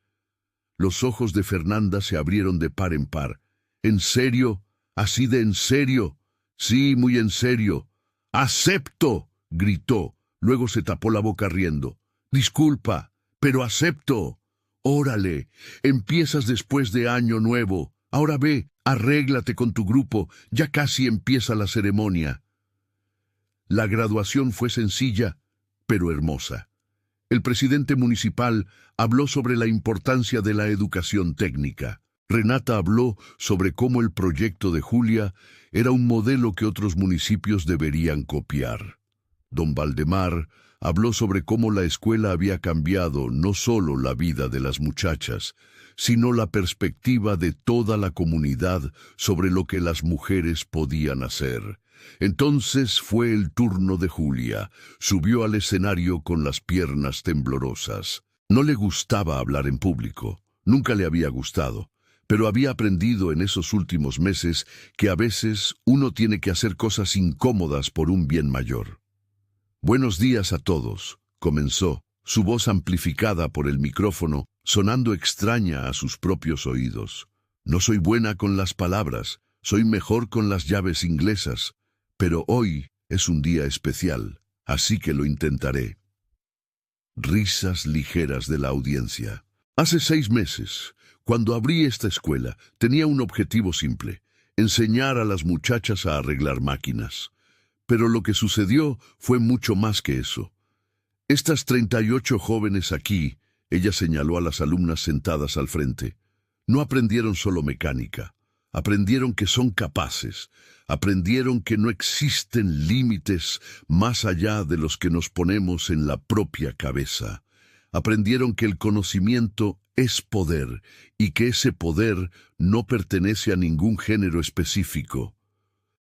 Los ojos de Fernanda se abrieron de par en par. ¿En serio? ¿Así de en serio? Sí, muy en serio. ¡Acepto!, gritó. Luego se tapó la boca riendo. Disculpa, pero acepto. Órale, empiezas después de Año Nuevo. Ahora ve, arréglate con tu grupo. Ya casi empieza la ceremonia. La graduación fue sencilla, pero hermosa. El presidente municipal habló sobre la importancia de la educación técnica. Renata habló sobre cómo el proyecto de Julia era un modelo que otros municipios deberían copiar. Don Valdemar habló sobre cómo la escuela había cambiado no solo la vida de las muchachas, sino la perspectiva de toda la comunidad sobre lo que las mujeres podían hacer. Entonces fue el turno de Julia. Subió al escenario con las piernas temblorosas. No le gustaba hablar en público, nunca le había gustado. Pero había aprendido en esos últimos meses que a veces uno tiene que hacer cosas incómodas por un bien mayor. Buenos días a todos, comenzó, su voz amplificada por el micrófono, sonando extraña a sus propios oídos. No soy buena con las palabras, soy mejor con las llaves inglesas, pero hoy es un día especial, así que lo intentaré. Risas ligeras de la audiencia. Hace 6 meses, cuando abrí esta escuela, tenía un objetivo simple: enseñar a las muchachas a arreglar máquinas. Pero lo que sucedió fue mucho más que eso. Estas 38 jóvenes aquí, ella señaló a las alumnas sentadas al frente, no aprendieron solo mecánica, aprendieron que son capaces, aprendieron que no existen límites más allá de los que nos ponemos en la propia cabeza. Aprendieron que el conocimiento es poder y que ese poder no pertenece a ningún género específico.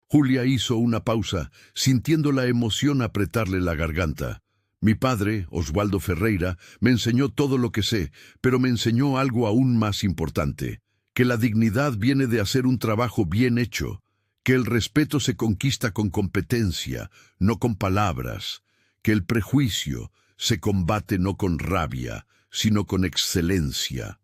Julia hizo una pausa, sintiendo la emoción apretarle la garganta. Mi padre, Oswaldo Ferreira, me enseñó todo lo que sé, pero me enseñó algo aún más importante: que la dignidad viene de hacer un trabajo bien hecho, que el respeto se conquista con competencia, no con palabras, que el prejuicio se combate no con rabia, sino con excelencia.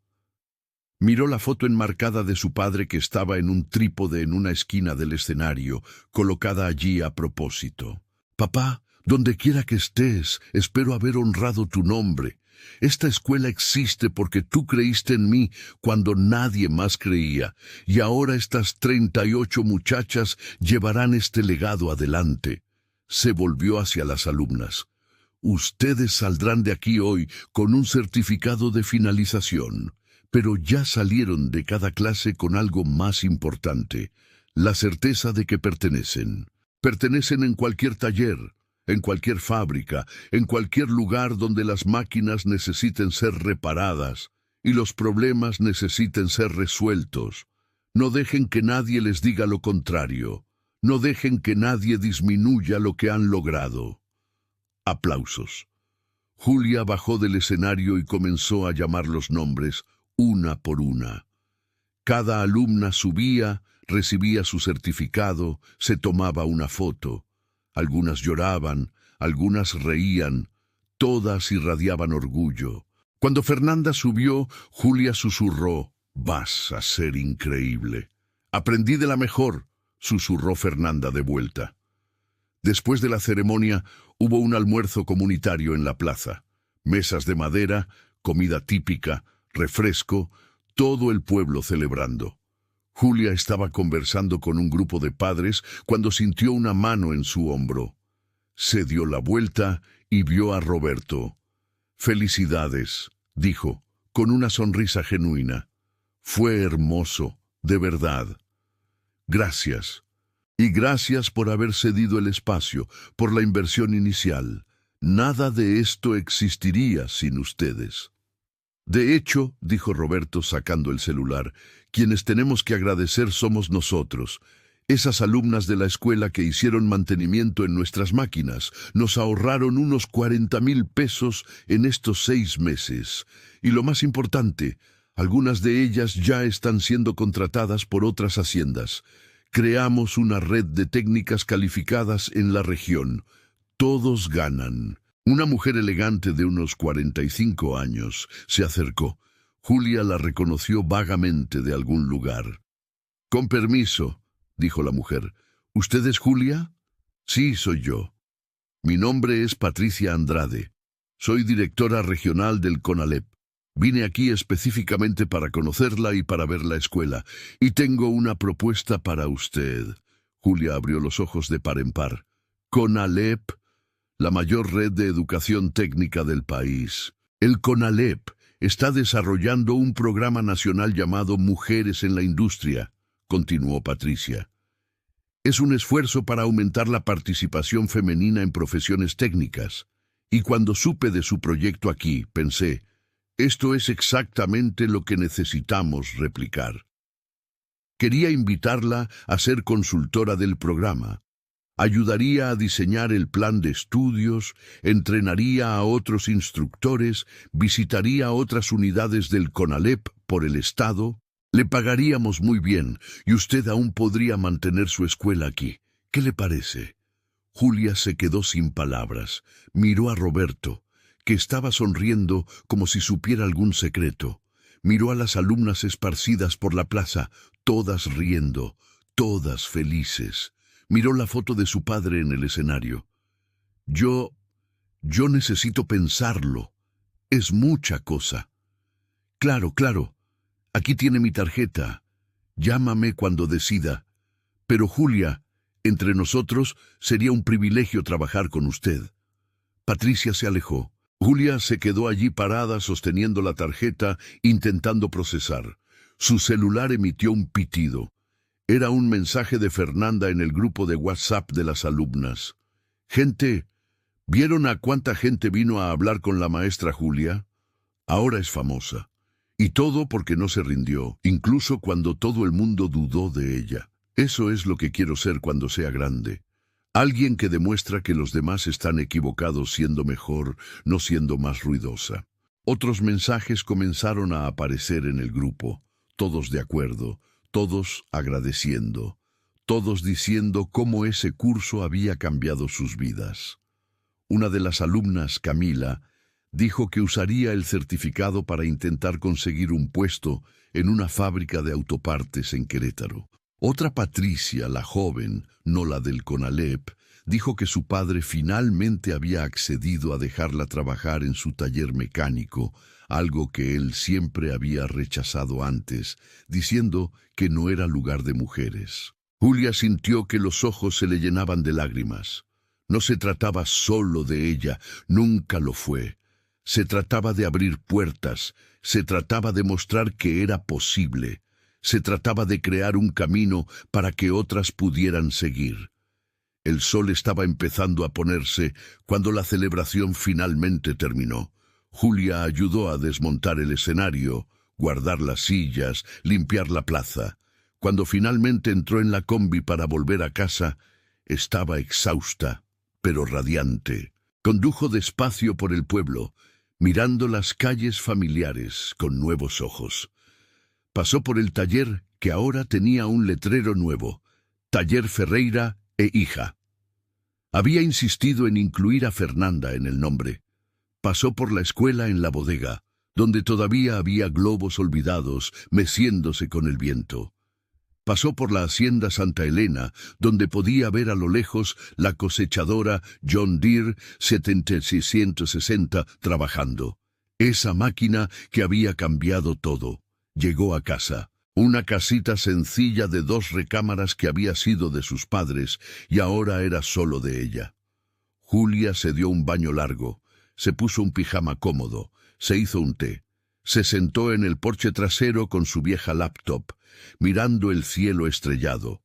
Miró la foto enmarcada de su padre que estaba en un trípode en una esquina del escenario, colocada allí a propósito. Papá, donde quiera que estés, espero haber honrado tu nombre. Esta escuela existe porque tú creíste en mí cuando nadie más creía, y ahora estas 38 muchachas llevarán este legado adelante. Se volvió hacia las alumnas. Ustedes saldrán de aquí hoy con un certificado de finalización, pero ya salieron de cada clase con algo más importante, la certeza de que pertenecen. Pertenecen en cualquier taller, en cualquier fábrica, en cualquier lugar donde las máquinas necesiten ser reparadas y los problemas necesiten ser resueltos. No dejen que nadie les diga lo contrario. No dejen que nadie disminuya lo que han logrado. Aplausos. Julia bajó del escenario y comenzó a llamar los nombres, una por una. Cada alumna subía, recibía su certificado, se tomaba una foto. Algunas lloraban, algunas reían, todas irradiaban orgullo. Cuando Fernanda subió, Julia susurró, «Vas a ser increíble». «Aprendí de la mejor», susurró Fernanda de vuelta. Después de la ceremonia, hubo un almuerzo comunitario en la plaza. Mesas de madera, comida típica, refresco, todo el pueblo celebrando. Julia estaba conversando con un grupo de padres cuando sintió una mano en su hombro. Se dio la vuelta y vio a Roberto. «Felicidades», dijo, con una sonrisa genuina. «Fue hermoso, de verdad». «Gracias. Y gracias por haber cedido el espacio, por la inversión inicial. Nada de esto existiría sin ustedes». «De hecho», dijo Roberto sacando el celular, «quienes tenemos que agradecer somos nosotros. Esas alumnas de la escuela que hicieron mantenimiento en nuestras máquinas nos ahorraron unos 40,000 pesos en estos 6 meses. Y lo más importante, algunas de ellas ya están siendo contratadas por otras haciendas. Creamos una red de técnicas calificadas en la región. Todos ganan». Una mujer elegante de unos 45 años se acercó. Julia la reconoció vagamente de algún lugar. «Con permiso», dijo la mujer. «¿Usted es Julia?» «Sí, soy yo. Mi nombre es Patricia Andrade. Soy directora regional del CONALEP. Vine aquí específicamente para conocerla y para ver la escuela. Y tengo una propuesta para usted». Julia abrió los ojos de par en par. «CONALEP, la mayor red de educación técnica del país. El CONALEP está desarrollando un programa nacional llamado Mujeres en la Industria», continuó Patricia. «Es un esfuerzo para aumentar la participación femenina en profesiones técnicas. Y cuando supe de su proyecto aquí, pensé, esto es exactamente lo que necesitamos replicar. Quería invitarla a ser consultora del programa. Ayudaría a diseñar el plan de estudios, entrenaría a otros instructores, visitaría otras unidades del CONALEP por el estado. Le pagaríamos muy bien y usted aún podría mantener su escuela aquí. ¿Qué le parece?» Julia se quedó sin palabras. Miró a Roberto, que estaba sonriendo como si supiera algún secreto. Miró a las alumnas esparcidas por la plaza, todas riendo, todas felices. Miró la foto de su padre en el escenario. Yo necesito pensarlo. Es mucha cosa». «Claro, claro. Aquí tiene mi tarjeta. Llámame cuando decida. Pero Julia, entre nosotros sería un privilegio trabajar con usted». Patricia se alejó. Julia se quedó allí parada sosteniendo la tarjeta, intentando procesar. Su celular emitió un pitido. Era un mensaje de Fernanda en el grupo de WhatsApp de las alumnas. «Gente, ¿vieron a cuánta gente vino a hablar con la maestra Julia? Ahora es famosa. Y todo porque no se rindió, incluso cuando todo el mundo dudó de ella. Eso es lo que quiero ser cuando sea grande. Alguien que demuestra que los demás están equivocados siendo mejor, no siendo más ruidosa». Otros mensajes comenzaron a aparecer en el grupo, todos de acuerdo, todos agradeciendo, todos diciendo cómo ese curso había cambiado sus vidas. Una de las alumnas, Camila, dijo que usaría el certificado para intentar conseguir un puesto en una fábrica de autopartes en Querétaro. Otra, Patricia, la joven, no la del CONALEP, dijo que su padre finalmente había accedido a dejarla trabajar en su taller mecánico, algo que él siempre había rechazado antes, diciendo que no era lugar de mujeres. Julia sintió que los ojos se le llenaban de lágrimas. No se trataba solo de ella, nunca lo fue. Se trataba de abrir puertas, se trataba de mostrar que era posible. Se trataba de crear un camino para que otras pudieran seguir. El sol estaba empezando a ponerse cuando la celebración finalmente terminó. Julia ayudó a desmontar el escenario, guardar las sillas, limpiar la plaza. Cuando finalmente entró en la combi para volver a casa, estaba exhausta, pero radiante. Condujo despacio por el pueblo, mirando las calles familiares con nuevos ojos. Pasó por el taller que ahora tenía un letrero nuevo: Taller Ferreira e Hija. Había insistido en incluir a Fernanda en el nombre. Pasó por la escuela en la bodega, donde todavía había globos olvidados meciéndose con el viento. Pasó por la hacienda Santa Elena, donde podía ver a lo lejos la cosechadora John Deere 7660 trabajando. Esa máquina que había cambiado todo. Llegó a casa. Una casita sencilla de 2 recámaras que había sido de sus padres y ahora era solo de ella. Julia se dio un baño largo, se puso un pijama cómodo, se hizo un té. Se sentó en el porche trasero con su vieja laptop, mirando el cielo estrellado.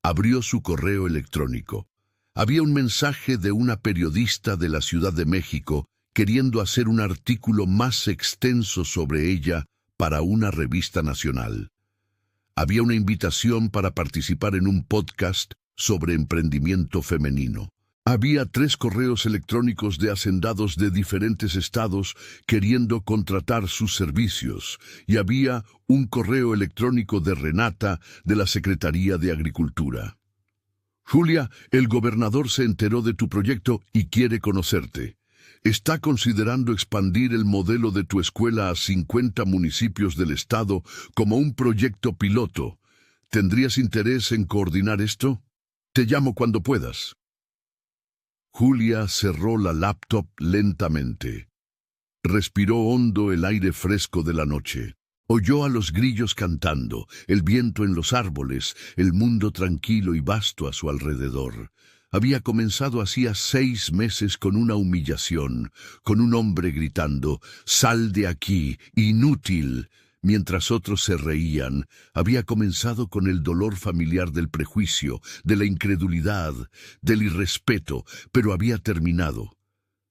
Abrió su correo electrónico. Había un mensaje de una periodista de la Ciudad de México queriendo hacer un artículo más extenso sobre ella para una revista nacional. Había una invitación para participar en un podcast sobre emprendimiento femenino. Había 3 correos electrónicos de hacendados de diferentes estados queriendo contratar sus servicios, y había un correo electrónico de Renata de la Secretaría de Agricultura. Julia, el gobernador se enteró de tu proyecto y quiere conocerte. Está considerando expandir el modelo de tu escuela a 50 municipios del estado como un proyecto piloto. ¿Tendrías interés en coordinar esto? Te llamo cuando puedas. Julia cerró la laptop lentamente. Respiró hondo el aire fresco de la noche. Oyó a los grillos cantando, el viento en los árboles, el mundo tranquilo y vasto a su alrededor. Había comenzado hacía 6 meses con una humillación, con un hombre gritando: «¡Sal de aquí, inútil!», mientras otros se reían. Había comenzado con el dolor familiar del prejuicio, de la incredulidad, del irrespeto, pero había terminado.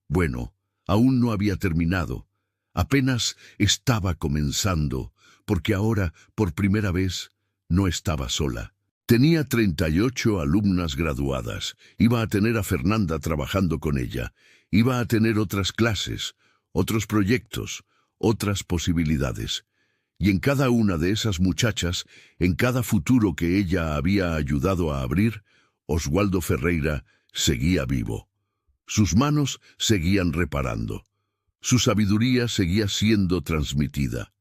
Bueno, aún no había terminado. Apenas estaba comenzando, porque ahora, por primera vez, no estaba sola. Tenía 38 alumnas graduadas. Iba a tener a Fernanda trabajando con ella. Iba a tener otras clases, otros proyectos, otras posibilidades. Y en cada una de esas muchachas, en cada futuro que ella había ayudado a abrir, Oswaldo Ferreira seguía vivo. Sus manos seguían reparando. Su sabiduría seguía siendo transmitida.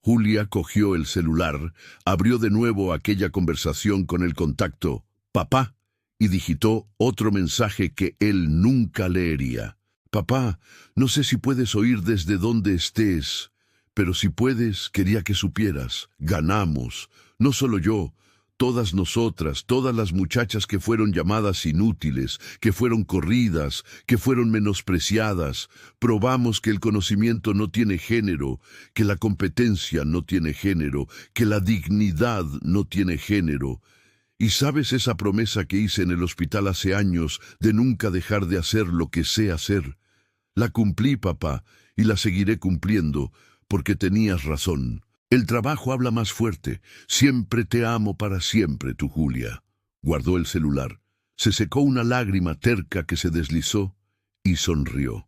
Julia cogió el celular, abrió de nuevo aquella conversación con el contacto «Papá» y digitó otro mensaje que él nunca leería. «Papá, no sé si puedes oír desde donde estés, pero si puedes, quería que supieras, ganamos, no solo yo, todas nosotras, todas las muchachas que fueron llamadas inútiles, que fueron corridas, que fueron menospreciadas. Probamos que el conocimiento no tiene género, que la competencia no tiene género, que la dignidad no tiene género. ¿Y sabes esa promesa que hice en el hospital hace años de nunca dejar de hacer lo que sé hacer? La cumplí, papá, y la seguiré cumpliendo, porque tenías razón. El trabajo habla más fuerte. Siempre te amo para siempre, tu Julia». Guardó el celular. Se secó una lágrima terca que se deslizó y sonrió.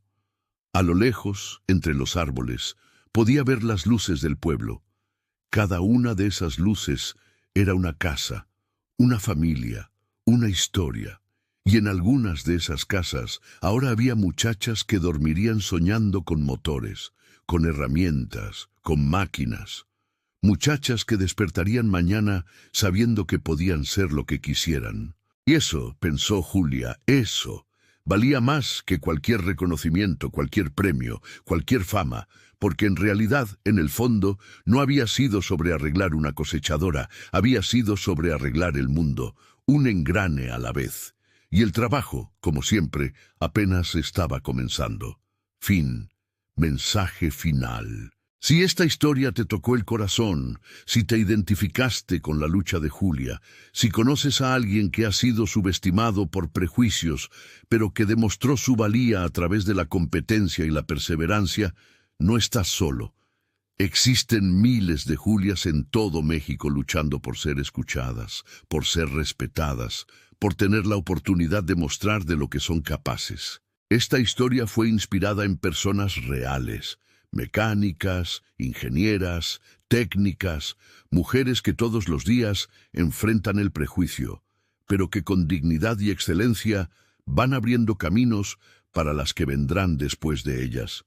A lo lejos, entre los árboles, podía ver las luces del pueblo. Cada una de esas luces era una casa, una familia, una historia. Y en algunas de esas casas ahora había muchachas que dormirían soñando con motores, con herramientas, con máquinas. Muchachas que despertarían mañana sabiendo que podían ser lo que quisieran. Y eso, pensó Julia, eso, valía más que cualquier reconocimiento, cualquier premio, cualquier fama, porque en realidad, en el fondo, no había sido sobre arreglar una cosechadora, había sido sobre arreglar el mundo, un engrane a la vez. y el trabajo, como siempre, apenas estaba comenzando. Fin. Mensaje final. Si esta historia te tocó el corazón, si te identificaste con la lucha de Julia, si conoces a alguien que ha sido subestimado por prejuicios, pero que demostró su valía a través de la competencia y la perseverancia, no estás solo. Existen miles de Julias en todo México luchando por ser escuchadas, por ser respetadas, por tener la oportunidad de mostrar de lo que son capaces. Esta historia fue inspirada en personas reales, mecánicas, ingenieras, técnicas, mujeres que todos los días enfrentan el prejuicio, pero que con dignidad y excelencia van abriendo caminos para las que vendrán después de ellas.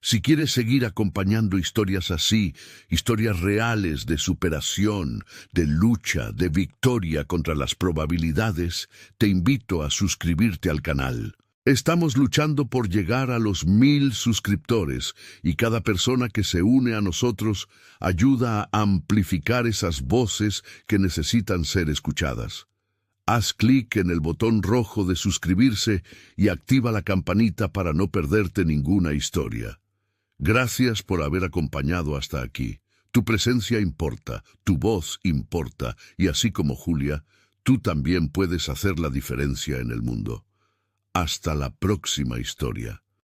Si quieres seguir acompañando historias así, historias reales de superación, de lucha, de victoria contra las probabilidades, te invito a suscribirte al canal. Estamos luchando por llegar a los 1000 suscriptores y cada persona que se une a nosotros ayuda a amplificar esas voces que necesitan ser escuchadas. Haz clic en el botón rojo de suscribirse y activa la campanita para no perderte ninguna historia. Gracias por haber acompañado hasta aquí. Tu presencia importa, tu voz importa, y así como Julia, tú también puedes hacer la diferencia en el mundo. Hasta la próxima historia.